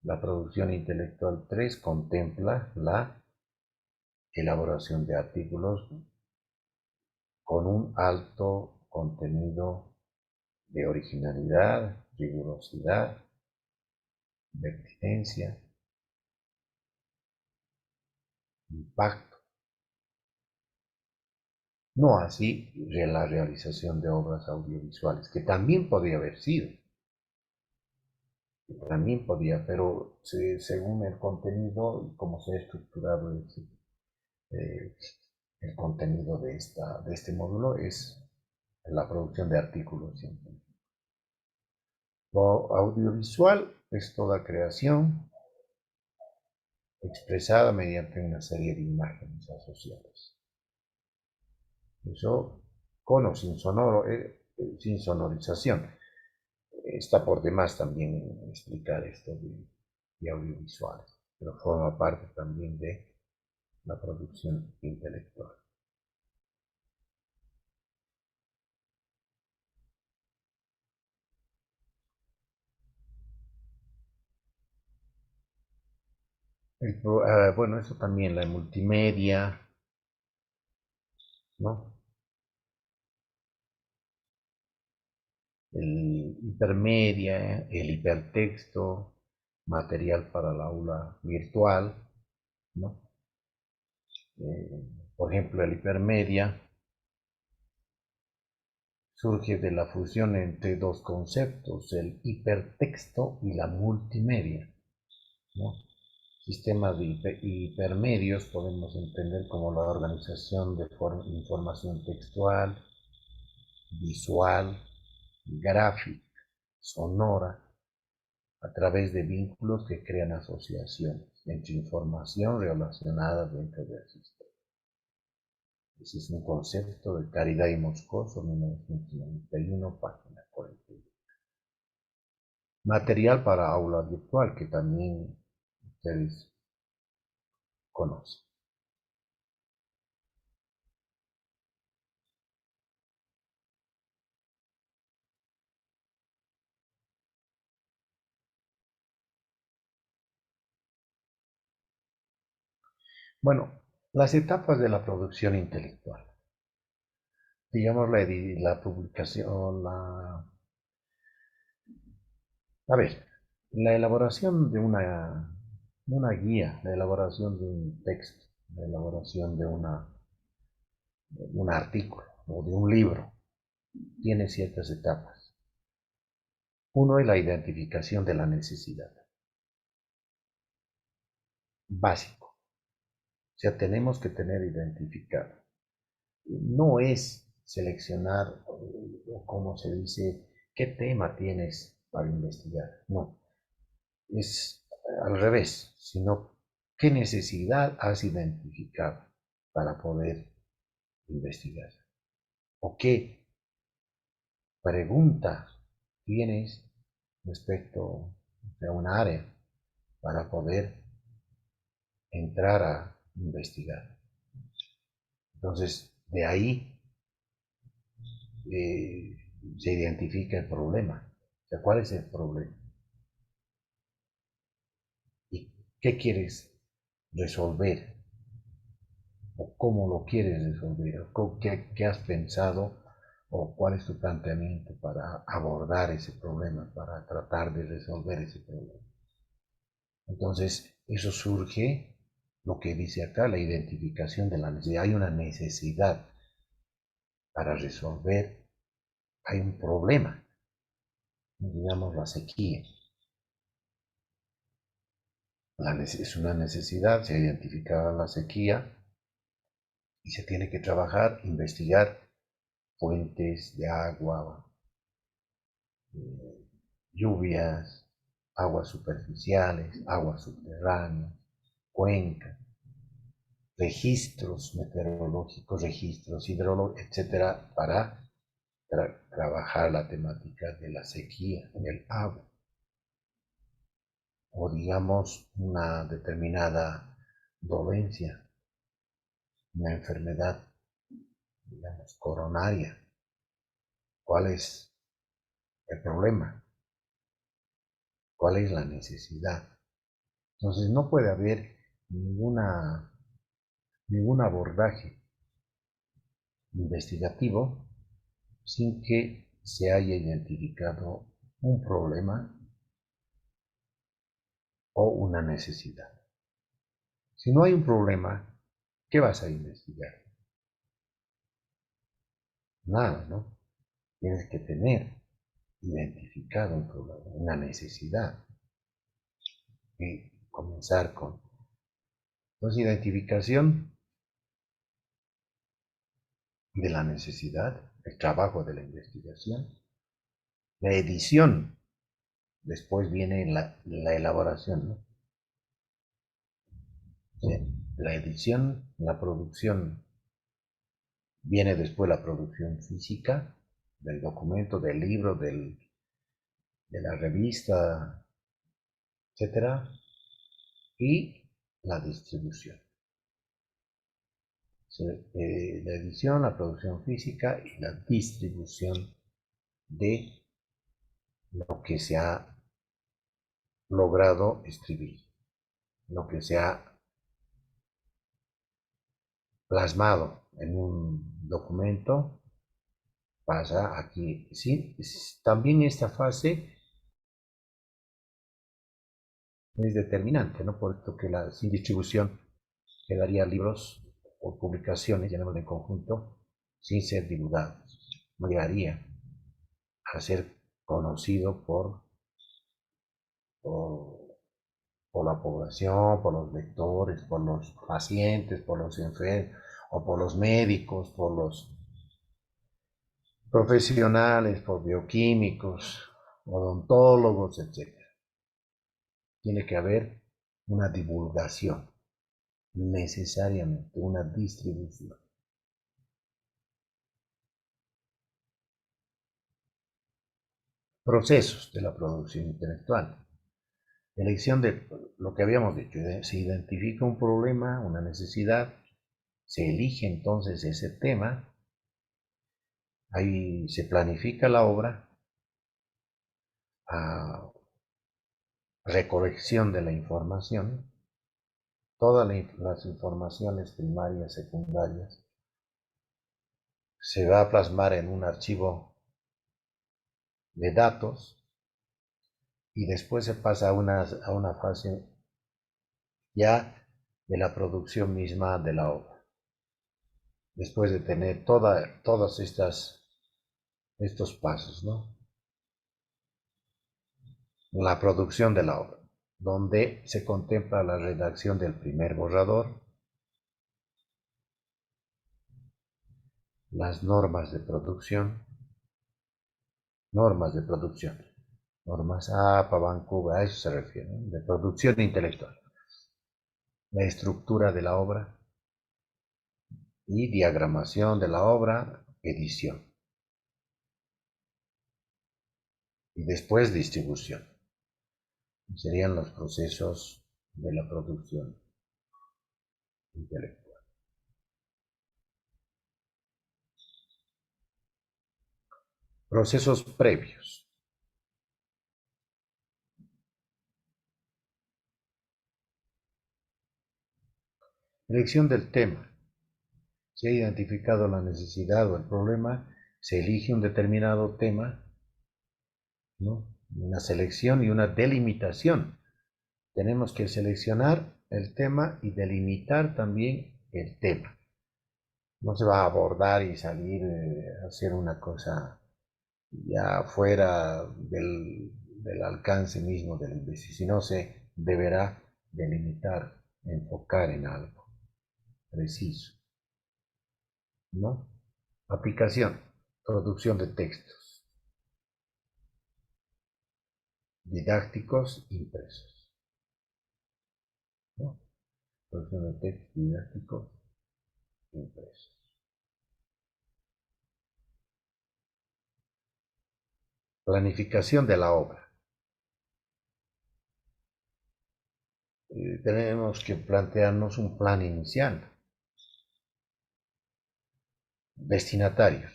[SPEAKER 1] La producción intelectual 3 contempla la elaboración de artículos con un alto contenido de originalidad, rigurosidad, pertinencia, impacto. No así la realización de obras audiovisuales, que también podría haber sido, también podía, pero según el contenido y cómo se ha estructurado eh, el contenido de este módulo es la producción de artículos científicos. Lo audiovisual es toda creación expresada mediante una serie de imágenes asociadas. Eso con o sin, sin sonorización. Está por demás también explicar esto de audiovisuales, pero forma parte también de la producción intelectual. Bueno, eso también, la multimedia, ¿no? El hipermedia, el hipertexto, material para el aula virtual, ¿no? Por ejemplo, el hipermedia surge de la fusión entre dos conceptos, el hipertexto y la multimedia, ¿no? Sistemas de hipermedios podemos entender como la organización de información textual, visual, gráfica, sonora, a través de vínculos que crean asociaciones entre información relacionada dentro del sistema. Ese es un concepto de Caridad y Moscoso, 1991, página 41. Material para aula virtual, que también ustedes conocen. Bueno, las etapas de la producción intelectual. Digamos la publicación, a ver, la elaboración de una guía, la elaboración de un texto, la elaboración de un artículo o de un libro, tiene ciertas etapas. Uno es la identificación de la necesidad, básico. O sea, tenemos que tener identificado. No es seleccionar, o como se dice, qué tema tienes para investigar. No, es al revés, sino qué necesidad has identificado para poder investigar. O qué pregunta tienes respecto a un área para poder entrar a investigar. Entonces, de ahí eh, se identifica el problema. O sea, ¿cuál es el problema? ¿Y qué quieres resolver? ¿O cómo lo quieres resolver? ¿O qué has pensado? ¿O cuál es tu planteamiento para abordar ese problema, para tratar de resolver ese problema? Entonces, eso surge, lo que dice acá, la identificación de la necesidad. Hay una necesidad para resolver, hay un problema, digamos la sequía. Es una necesidad, se ha identificado la sequía y se tiene que trabajar, investigar fuentes de agua, lluvias, aguas superficiales, aguas subterráneas, cuencas, registros meteorológicos, registros hidrológicos, etcétera, para trabajar la temática de la sequía en el agua, o digamos una determinada dolencia, una enfermedad digamos, coronaria. ¿Cuál es el problema? ¿Cuál es la necesidad? Entonces no puede haber ningún abordaje investigativo sin que se haya identificado un problema o una necesidad. Si no hay un problema, ¿qué vas a investigar? Nada, ¿no? Tienes que tener identificado un problema, una necesidad y comenzar con. Entonces, identificación de la necesidad, el trabajo de la investigación, la edición, después viene la elaboración, ¿no? La edición, la producción, viene después la producción física del documento, del libro, de la revista, etcétera, y la distribución. La edición, la producción física y la distribución de lo que se ha logrado escribir, lo que se ha plasmado en un documento pasa aquí. Sí, también esta fase es determinante, ¿no? Por esto que sin distribución quedaría libros o publicaciones, llamémoslo en conjunto, sin ser divulgados. No llegaría a ser conocido por, por la población, por los lectores, por los pacientes, por los enfermos, o por los médicos, por los profesionales, por bioquímicos, odontólogos, etc. Tiene que haber una divulgación, necesariamente una distribución. Procesos de la producción intelectual. Elección de lo que habíamos dicho, se identifica un problema, una necesidad, se elige entonces ese tema, ahí se planifica la obra, a recolección de la información, todas las informaciones primarias, secundarias, se va a plasmar en un archivo de datos y después se pasa a una fase ya de la producción misma de la obra. Después de tener todos estos pasos, ¿no? La producción de la obra, donde se contempla la redacción del primer borrador, las normas de producción, normas APA, Vancouver, a eso se refiere, ¿no? De producción intelectual, la estructura de la obra y diagramación de la obra, edición, y después distribución. Serían los procesos de la producción intelectual. Procesos previos. Elección del tema. Se ha identificado la necesidad o el problema, se elige un determinado tema, ¿no? Una selección y una delimitación. Tenemos que seleccionar el tema y delimitar también el tema. No se va a abordar y salir a hacer una cosa ya fuera del alcance mismo del investigador, sino se deberá delimitar, enfocar en algo preciso, ¿no? Aplicación, producción de textos didácticos impresos, ¿no? Producción de textos didácticos impresos. Planificación de la obra. Tenemos que plantearnos un plan inicial. destinatarios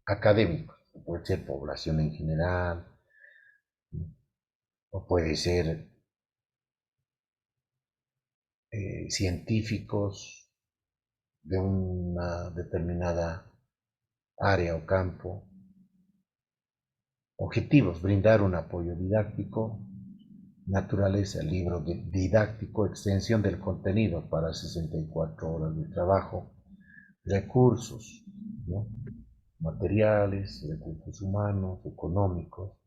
[SPEAKER 1] académicos, puede ser población en general, o puede ser científicos de una determinada área o campo. Objetivos: brindar un apoyo didáctico, naturaleza, libro didáctico, extensión del contenido para 64 horas de trabajo, recursos, ¿no? Materiales, recursos humanos, económicos,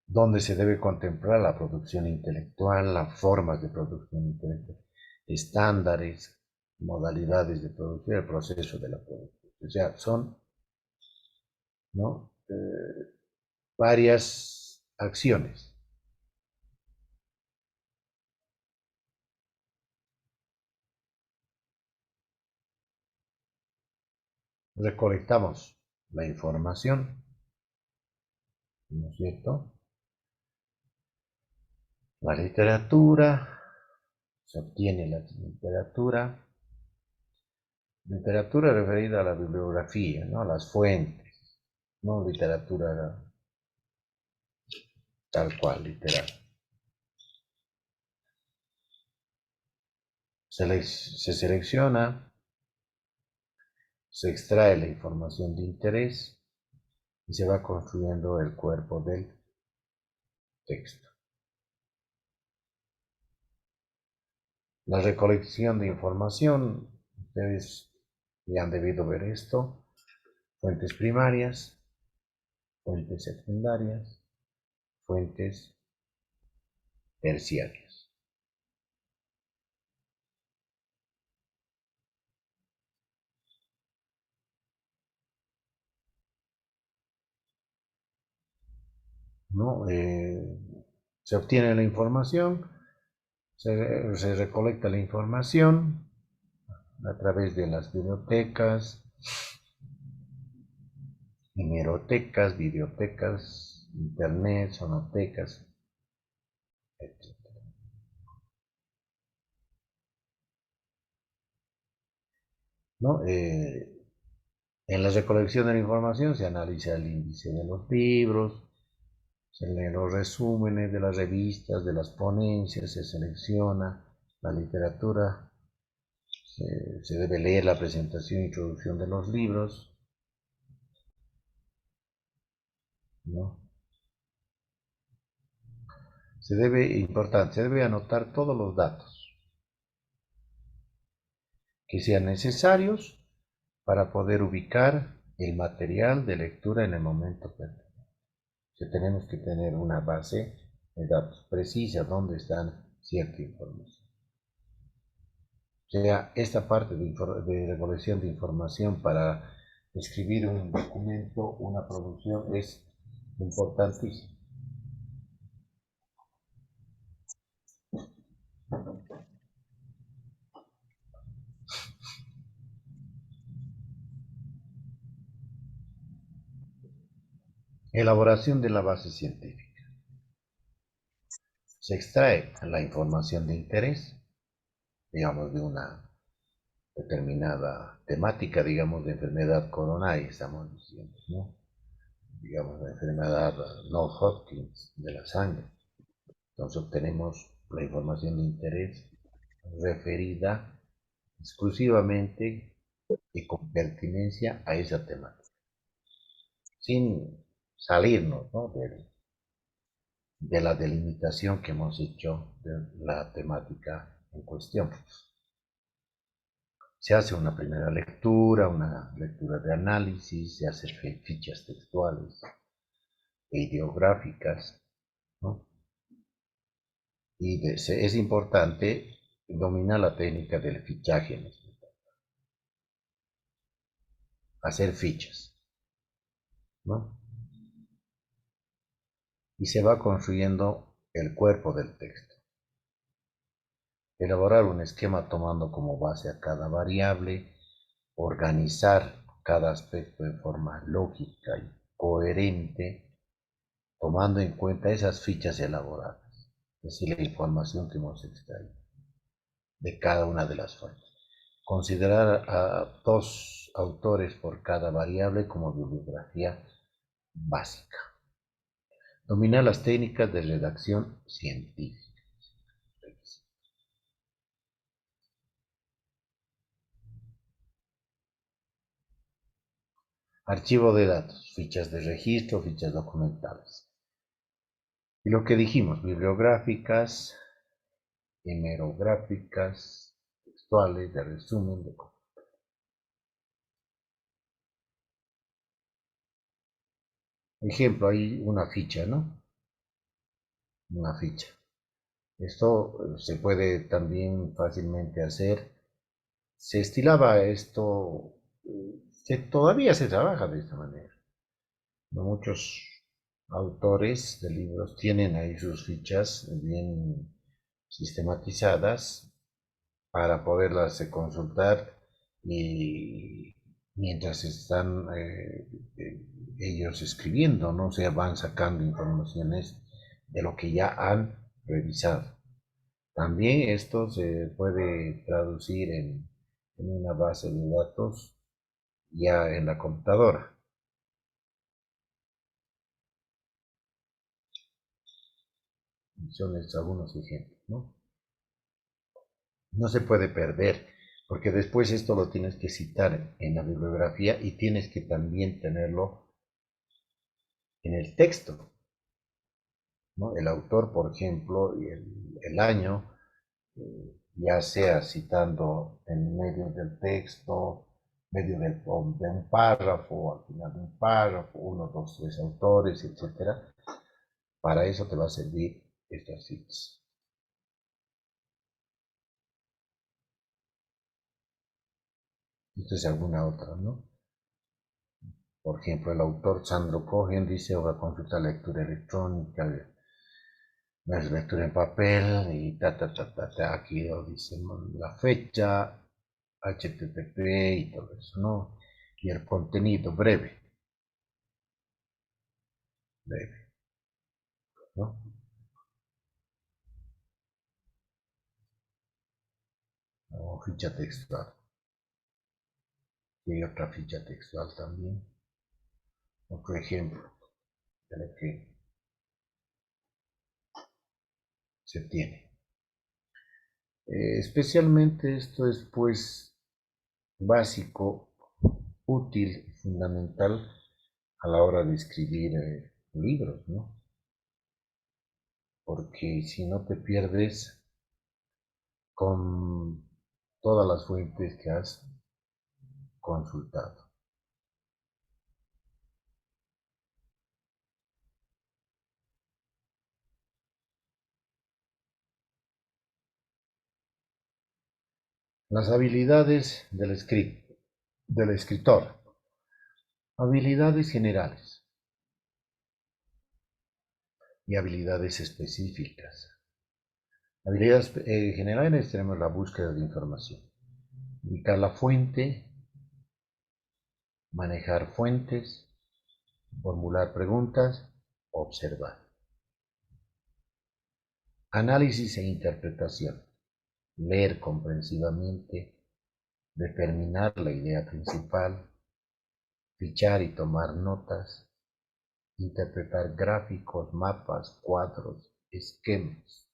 [SPEAKER 1] donde se debe contemplar la producción intelectual, las formas de producción intelectual, estándares, modalidades de producción, el proceso de la producción. O sea, son, ¿no? Varias acciones. Recolectamos la información, ¿no es cierto? La literatura, se obtiene la literatura referida a la bibliografía, ¿no? A las fuentes, no literatura tal cual, literal. Se selecciona, se extrae la información de interés y se va construyendo el cuerpo del texto. La recolección de información, ustedes ya han debido ver esto: fuentes primarias, fuentes secundarias, fuentes terciarias. ¿No? Se obtiene la información, se recolecta la información a través de las bibliotecas, hemerotecas, bibliotecas, internet, sonotecas, etc. ¿No? En la recolección de la información se analiza el índice de los libros, se leen los resúmenes de las revistas, de las ponencias, se selecciona la literatura, se debe leer la presentación e introducción de los libros, ¿no? Se debe anotar todos los datos que sean necesarios para poder ubicar el material de lectura en el momento pertinente. Tenemos que tener una base de datos precisa donde están cierta información. O sea, esta parte de recolección de información para escribir un documento, una producción, es importantísima. Elaboración de la base científica. Se extrae la información de interés, digamos, de una determinada temática, digamos, de enfermedad coronaria, estamos diciendo, ¿no? Digamos, la enfermedad No-Hodgkin de la sangre. Entonces obtenemos la información de interés referida exclusivamente y con pertinencia a esa temática, sin salirnos, ¿no?, de la delimitación que hemos hecho de la temática en cuestión. Se hace una primera lectura, una lectura de análisis, se hacen fichas textuales e ideográficas, ¿no? Y es importante dominar la técnica del fichaje, ¿no?, hacer fichas, ¿no? Y se va construyendo el cuerpo del texto. Elaborar un esquema tomando como base a cada variable, organizar cada aspecto de forma lógica y coherente, tomando en cuenta esas fichas elaboradas, es decir, la información que hemos extraído de cada una de las fuentes. Considerar a 2 autores por cada variable como bibliografía básica. Dominar las técnicas de redacción científica. Archivo de datos, fichas de registro, fichas documentales. Y lo que dijimos, bibliográficas, hemerográficas, textuales, de resumen, de... Ejemplo, hay una ficha, ¿no? Una ficha. Esto se puede también fácilmente hacer. Se estilaba esto, todavía se trabaja de esta manera. Muchos autores de libros tienen ahí sus fichas bien sistematizadas para poderlas consultar y mientras están ellos escribiendo, ¿no? O sea, van sacando informaciones de lo que ya han revisado. También esto se puede traducir en una base de datos ya en la computadora. Son algunos ejemplos, ¿no? No se puede perder, porque después esto lo tienes que citar en la bibliografía y tienes que también tenerlo en el texto, ¿no? El autor, por ejemplo, y el año, ya sea citando en medio del texto, medio de un párrafo, al final de un párrafo, 1, 2, 3 autores, etcétera. Para eso te va a servir estas citas. Esto es alguna otra, ¿no? Por ejemplo, el autor Sandro Cohen dice, va a consultar lectura electrónica, la lectura en papel, y aquí lo dice la fecha, HTTP y todo eso, ¿no? Y el contenido breve, ¿no? O ficha textual. Y hay otra ficha textual también. Otro ejemplo de lo que se tiene. Especialmente esto es pues básico, útil, fundamental a la hora de escribir libros, ¿no? Porque si no te pierdes con todas las fuentes que has consultado. Las habilidades del escritor. Habilidades generales y habilidades específicas. Habilidades generales tenemos la búsqueda de información, ubicar la fuente, manejar fuentes, formular preguntas, observar. Análisis e interpretación, leer comprensivamente, determinar la idea principal, fichar y tomar notas, interpretar gráficos, mapas, cuadros, esquemas.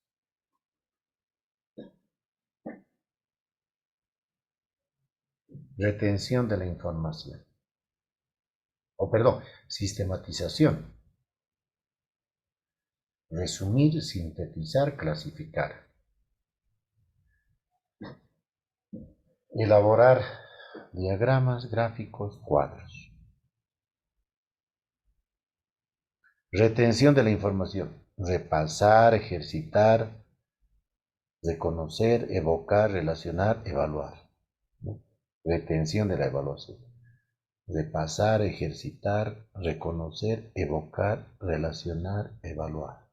[SPEAKER 1] Retención de la información. Sistematización. Resumir, sintetizar, clasificar. Elaborar diagramas, gráficos, cuadros. Retención de la información. Repasar, ejercitar, reconocer, evocar, relacionar, evaluar. ¿No? Retención de la evaluación. Repasar, ejercitar, reconocer, evocar, relacionar, evaluar.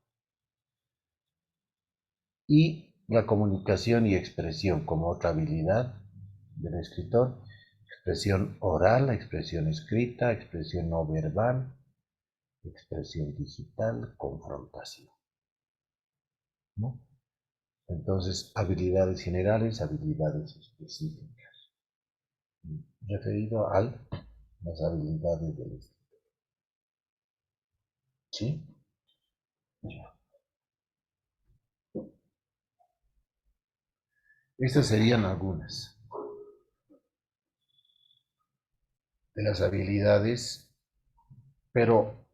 [SPEAKER 1] Y la comunicación y expresión como otra habilidad del escritor. Expresión oral, expresión escrita, expresión no verbal, expresión digital, confrontación, ¿no? Entonces, habilidades generales, habilidades específicas. referido a las habilidades del escritor. ¿Sí? Ya. Estas serían algunas de las habilidades, pero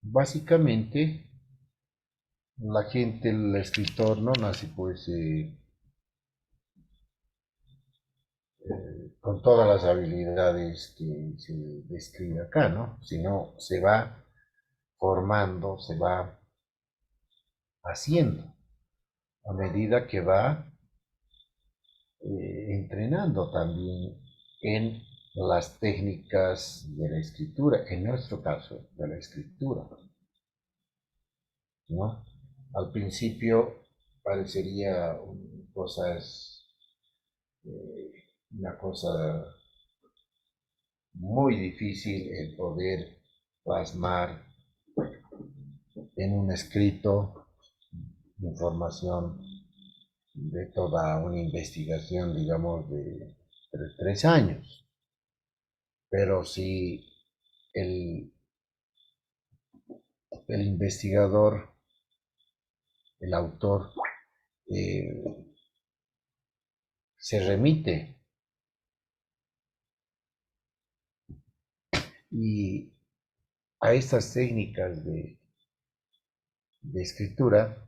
[SPEAKER 1] básicamente la gente, el escritor, no nace pues con todas las habilidades que se describe acá, ¿no? Sino se va formando, se va haciendo a medida que va entrenando también en las técnicas de la escritura, en nuestro caso, de la escritura, ¿no? Al principio parecería eh, una cosa muy difícil el poder plasmar en un escrito información de toda una investigación, digamos, de 3 años. Pero si el, el investigador, el autor, eh, se remite y a estas técnicas de escritura,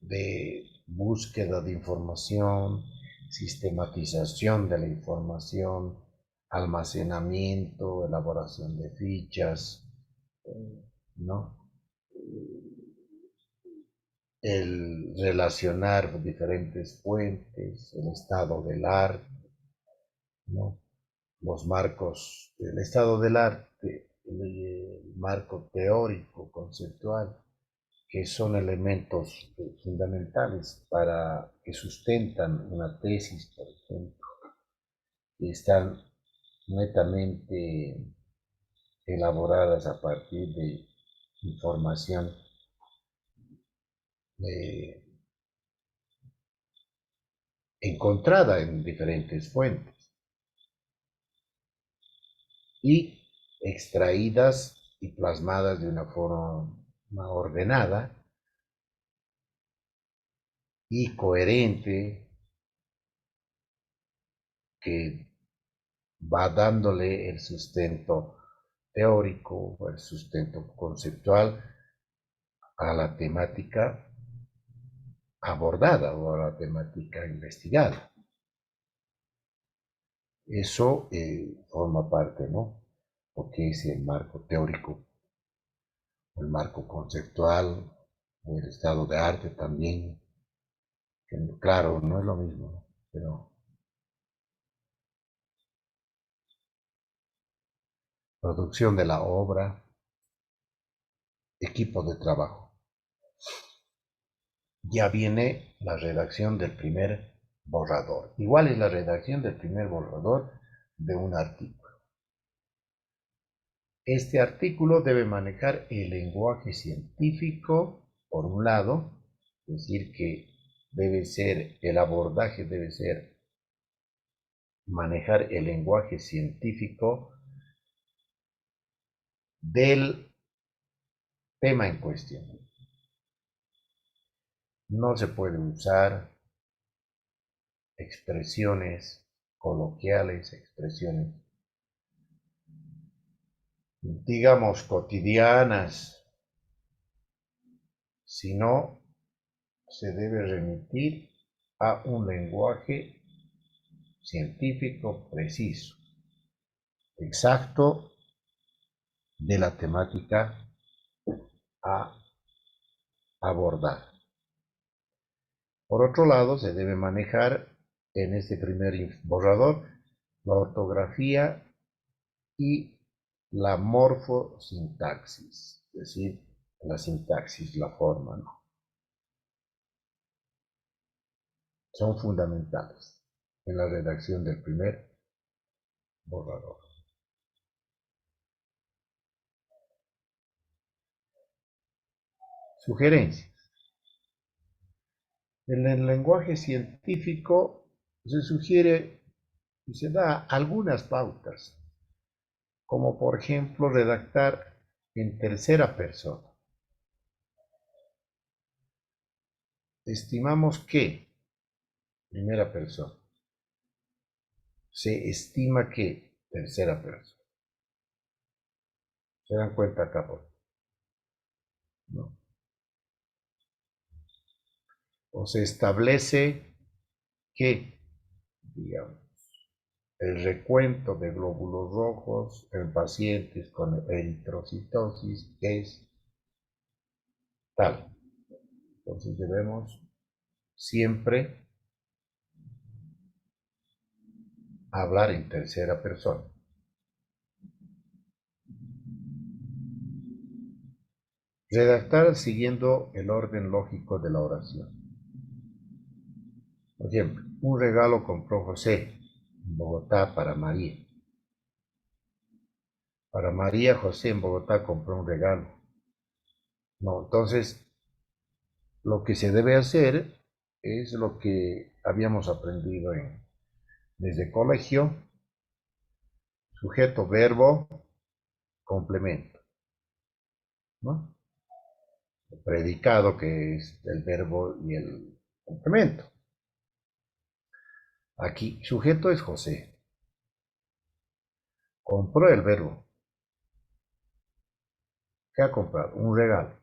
[SPEAKER 1] de búsqueda de información, sistematización de la información, almacenamiento, elaboración de fichas, ¿no? El relacionar diferentes fuentes, el estado del arte, ¿no? Los marcos, el estado del arte, el marco teórico, conceptual, que son elementos fundamentales para que sustentan una tesis, por ejemplo, y están netamente elaboradas a partir de información eh, encontrada en diferentes fuentes y extraídas y plasmadas de una forma ordenada y coherente que va dándole el sustento teórico o el sustento conceptual a la temática abordada o a la temática investigada. Eso forma parte, ¿no? Porque es el marco teórico, el marco conceptual, o el estado de arte también, que claro, no es lo mismo, ¿no? Pero producción de la obra, equipo de trabajo. Ya viene la redacción del primer borrador. Igual es la redacción del primer borrador de un artículo. Este artículo debe manejar el lenguaje científico, por un lado, es decir, que el abordaje debe ser manejar el lenguaje científico del tema en cuestión. No se puede usar expresiones coloquiales, expresiones, digamos, cotidianas, sino se debe remitir a un lenguaje científico preciso, exacto, de la temática a abordar. Por otro lado, se debe manejar en este primer borrador la ortografía y la morfosintaxis, es decir, la sintaxis, la forma, ¿no? Son fundamentales en la redacción del primer borrador. Sugerencias. En el lenguaje científico se sugiere y se da algunas pautas, como por ejemplo redactar en tercera persona. Estimamos que, primera persona, se estima que, tercera persona. ¿Se dan cuenta acá? ¿No? O se establece que, digamos, el recuento de glóbulos rojos en pacientes con eritrocitosis es tal. Entonces debemos siempre hablar en tercera persona. Redactar siguiendo el orden lógico de la oración. Por ejemplo, un regalo compró José en Bogotá para María. Para María, José en Bogotá compró un regalo. No, entonces lo que se debe hacer es lo que habíamos aprendido desde colegio: sujeto, verbo, complemento, ¿no? El predicado, que es el verbo y el complemento. Aquí, sujeto es José. Compró el verbo. ¿Qué ha comprado? Un regalo.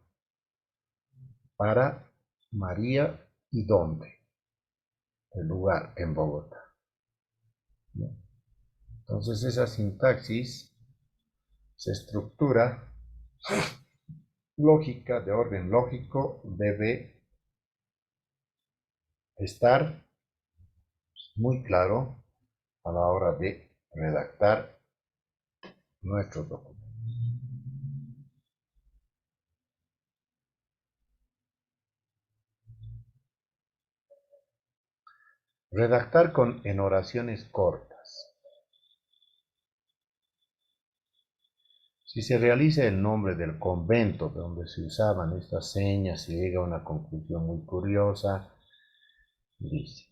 [SPEAKER 1] Para María, ¿y dónde? El lugar, en Bogotá, ¿no? Entonces esa sintaxis se estructura lógica, de orden lógico, debe estar muy claro a la hora de redactar nuestro documento. Redactar en oraciones cortas. Si se realiza el nombre del convento donde se usaban estas señas, se llega a una conclusión muy curiosa. Dice: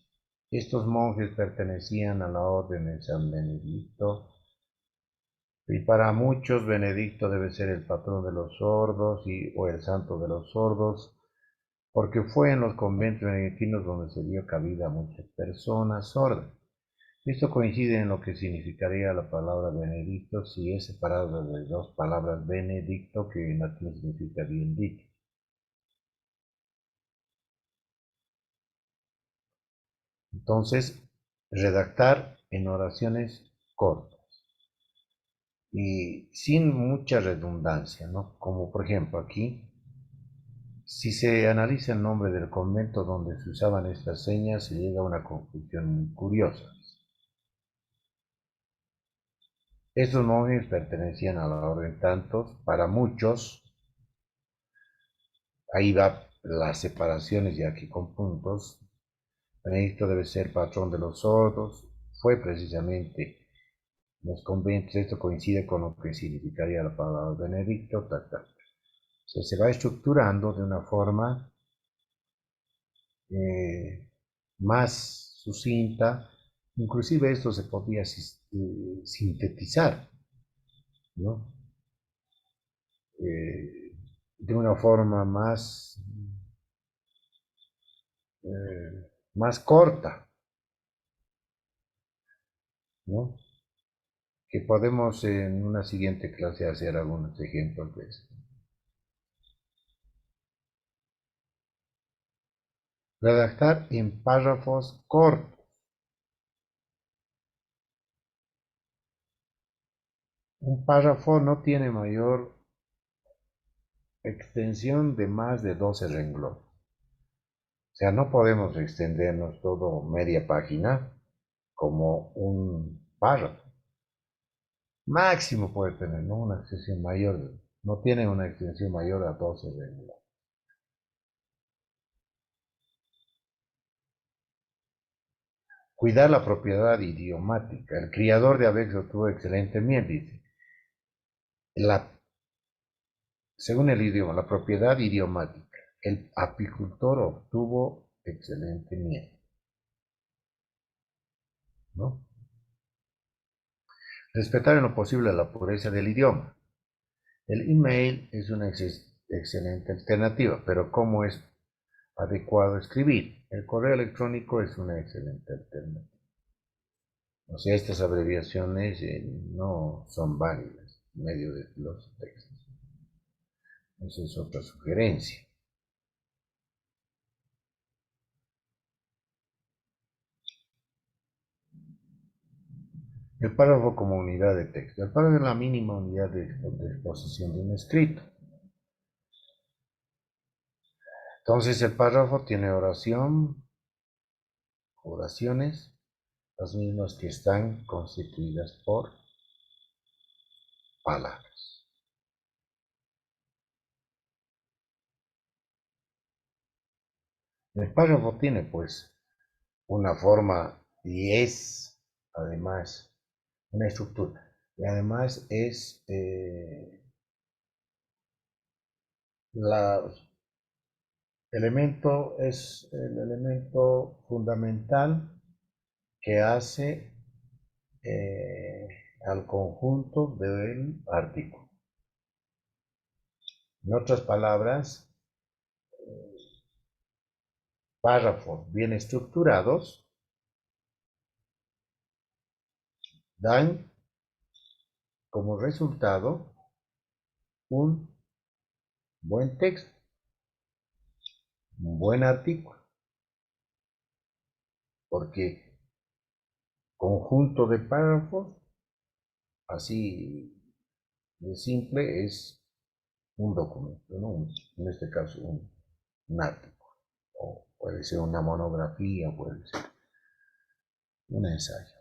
[SPEAKER 1] estos monjes pertenecían a la orden de San Benedicto, y para muchos Benedicto debe ser el patrón de los sordos o el santo de los sordos, porque fue en los conventos benedictinos donde se dio cabida a muchas personas sordas. Esto coincide en lo que significaría la palabra Benedicto si es separada de dos palabras benedicto, que en latín significa bien dicho. Entonces, redactar en oraciones cortas y sin mucha redundancia, ¿no? Como por ejemplo aquí, si se analiza el nombre del convento donde se usaban estas señas, se llega a una conclusión muy curiosa. Estos monjes pertenecían a la orden tantos, para muchos, ahí va las separaciones ya aquí con puntos. Benedicto debe ser patrón de los sordos, fue precisamente los conventos, esto coincide con lo que significaría la palabra Benedicto, tal, tal. Se va estructurando de una forma más sucinta. Inclusive esto se podía sintetizar, ¿no? De una forma más corta, ¿no? Que podemos en una siguiente clase hacer algunos ejemplos de eso. Redactar en párrafos cortos. Un párrafo no tiene mayor extensión de más de 12 renglones. O sea, no podemos extendernos todo media página como un párrafo. Máximo puede tener, ¿no? Una extensión mayor, no tiene una extensión mayor a 12 renglones. Cuidar la propiedad idiomática. El criador de abejas obtuvo excelente miel, dice. Según el idioma, la propiedad idiomática. El apicultor obtuvo excelente miel. ¿no? Respetar en lo posible la pureza del idioma. El email es una excelente alternativa, pero ¿cómo es adecuado escribir? El correo electrónico es una excelente alternativa. O sea, estas abreviaciones no son válidas en medio de los textos. Esa es otra sugerencia. El párrafo como unidad de texto. El párrafo es la mínima unidad de exposición de un escrito. Entonces el párrafo tiene oraciones, las mismas que están constituidas por palabras. El párrafo tiene pues una forma y es además una estructura. Y además es el elemento fundamental que hace al conjunto del artículo. En otras palabras, párrafos bien estructurados dan como resultado un buen texto, un buen artículo, porque conjunto de párrafos, así de simple, es un documento, ¿no? En este caso un artículo, o puede ser una monografía, puede ser un ensayo.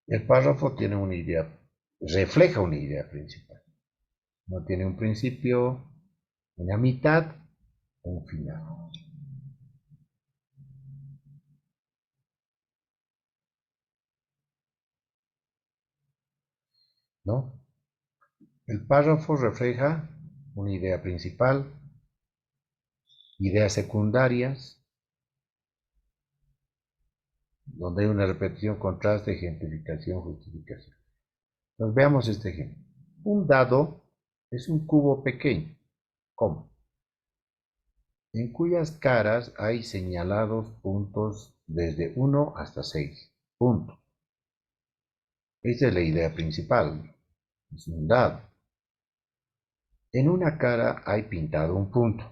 [SPEAKER 1] El párrafo tiene una idea, refleja una idea principal. No tiene un principio, una mitad, un final. ¿No? El párrafo refleja una idea principal, ideas secundarias, donde hay una repetición, contraste, ejemplificación, justificación. Nos veamos este ejemplo. Un dado es un cubo pequeño, ¿cómo? En cuyas caras hay señalados puntos desde 1 hasta 6. Punto. Esa es la idea principal. Es un dado. En una cara hay pintado un punto.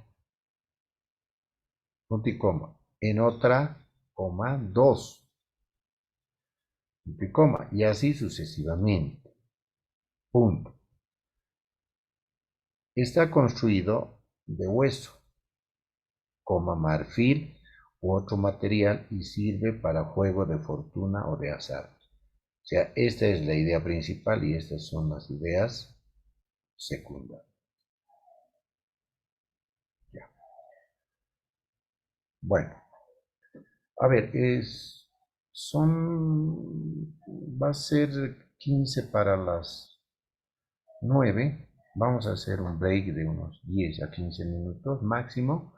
[SPEAKER 1] Punto y coma. En otra, coma, 2. Punto y coma. Y así sucesivamente. Punto. Está construido de hueso, coma, marfil u otro material y sirve para juego de fortuna o de azar. O sea, esta es la idea principal y estas son las ideas secundarias. Ya. Bueno, a ver, va a ser 15 para las 9. Vamos a hacer un break de unos 10 a 15 minutos máximo.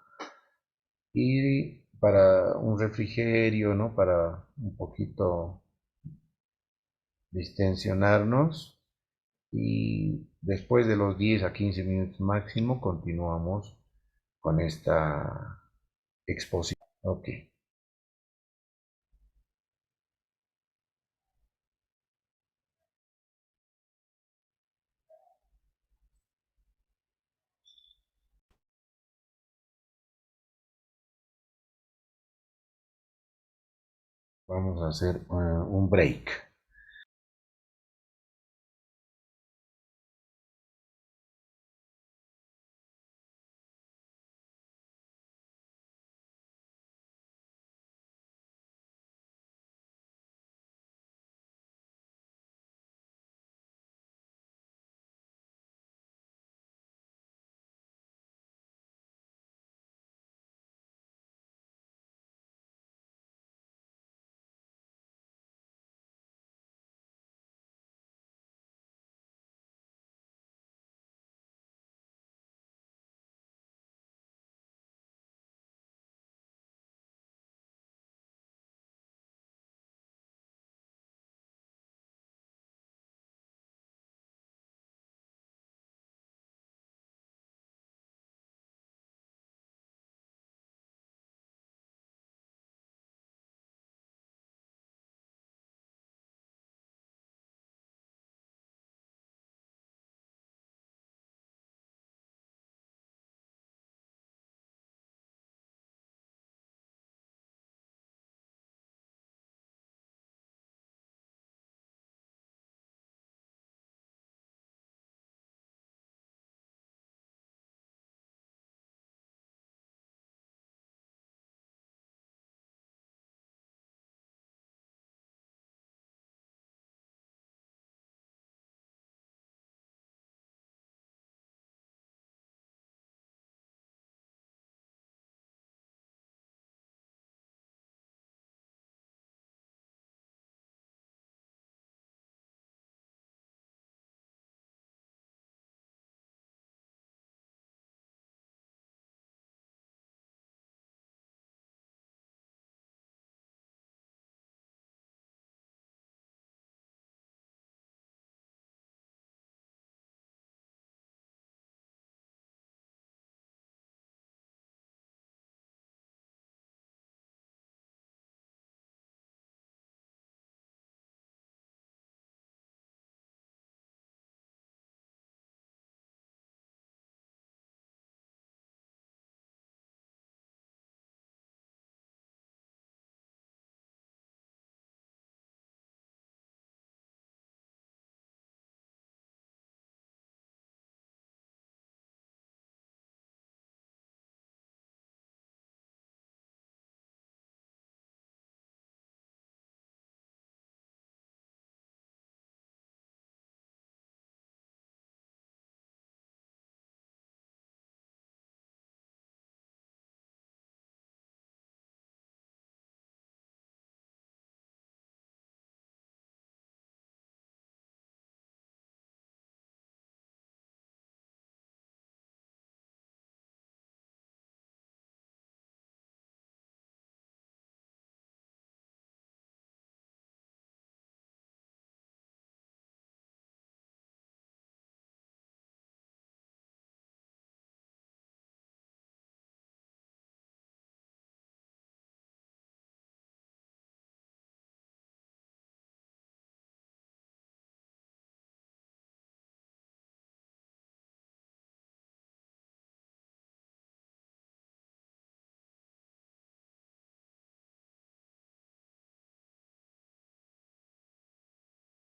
[SPEAKER 1] Y para un refrigerio, ¿no? Para un poquito distensionarnos. Y después de los 10 a 15 minutos máximo, continuamos con esta exposición. Ok. Vamos a hacer un break.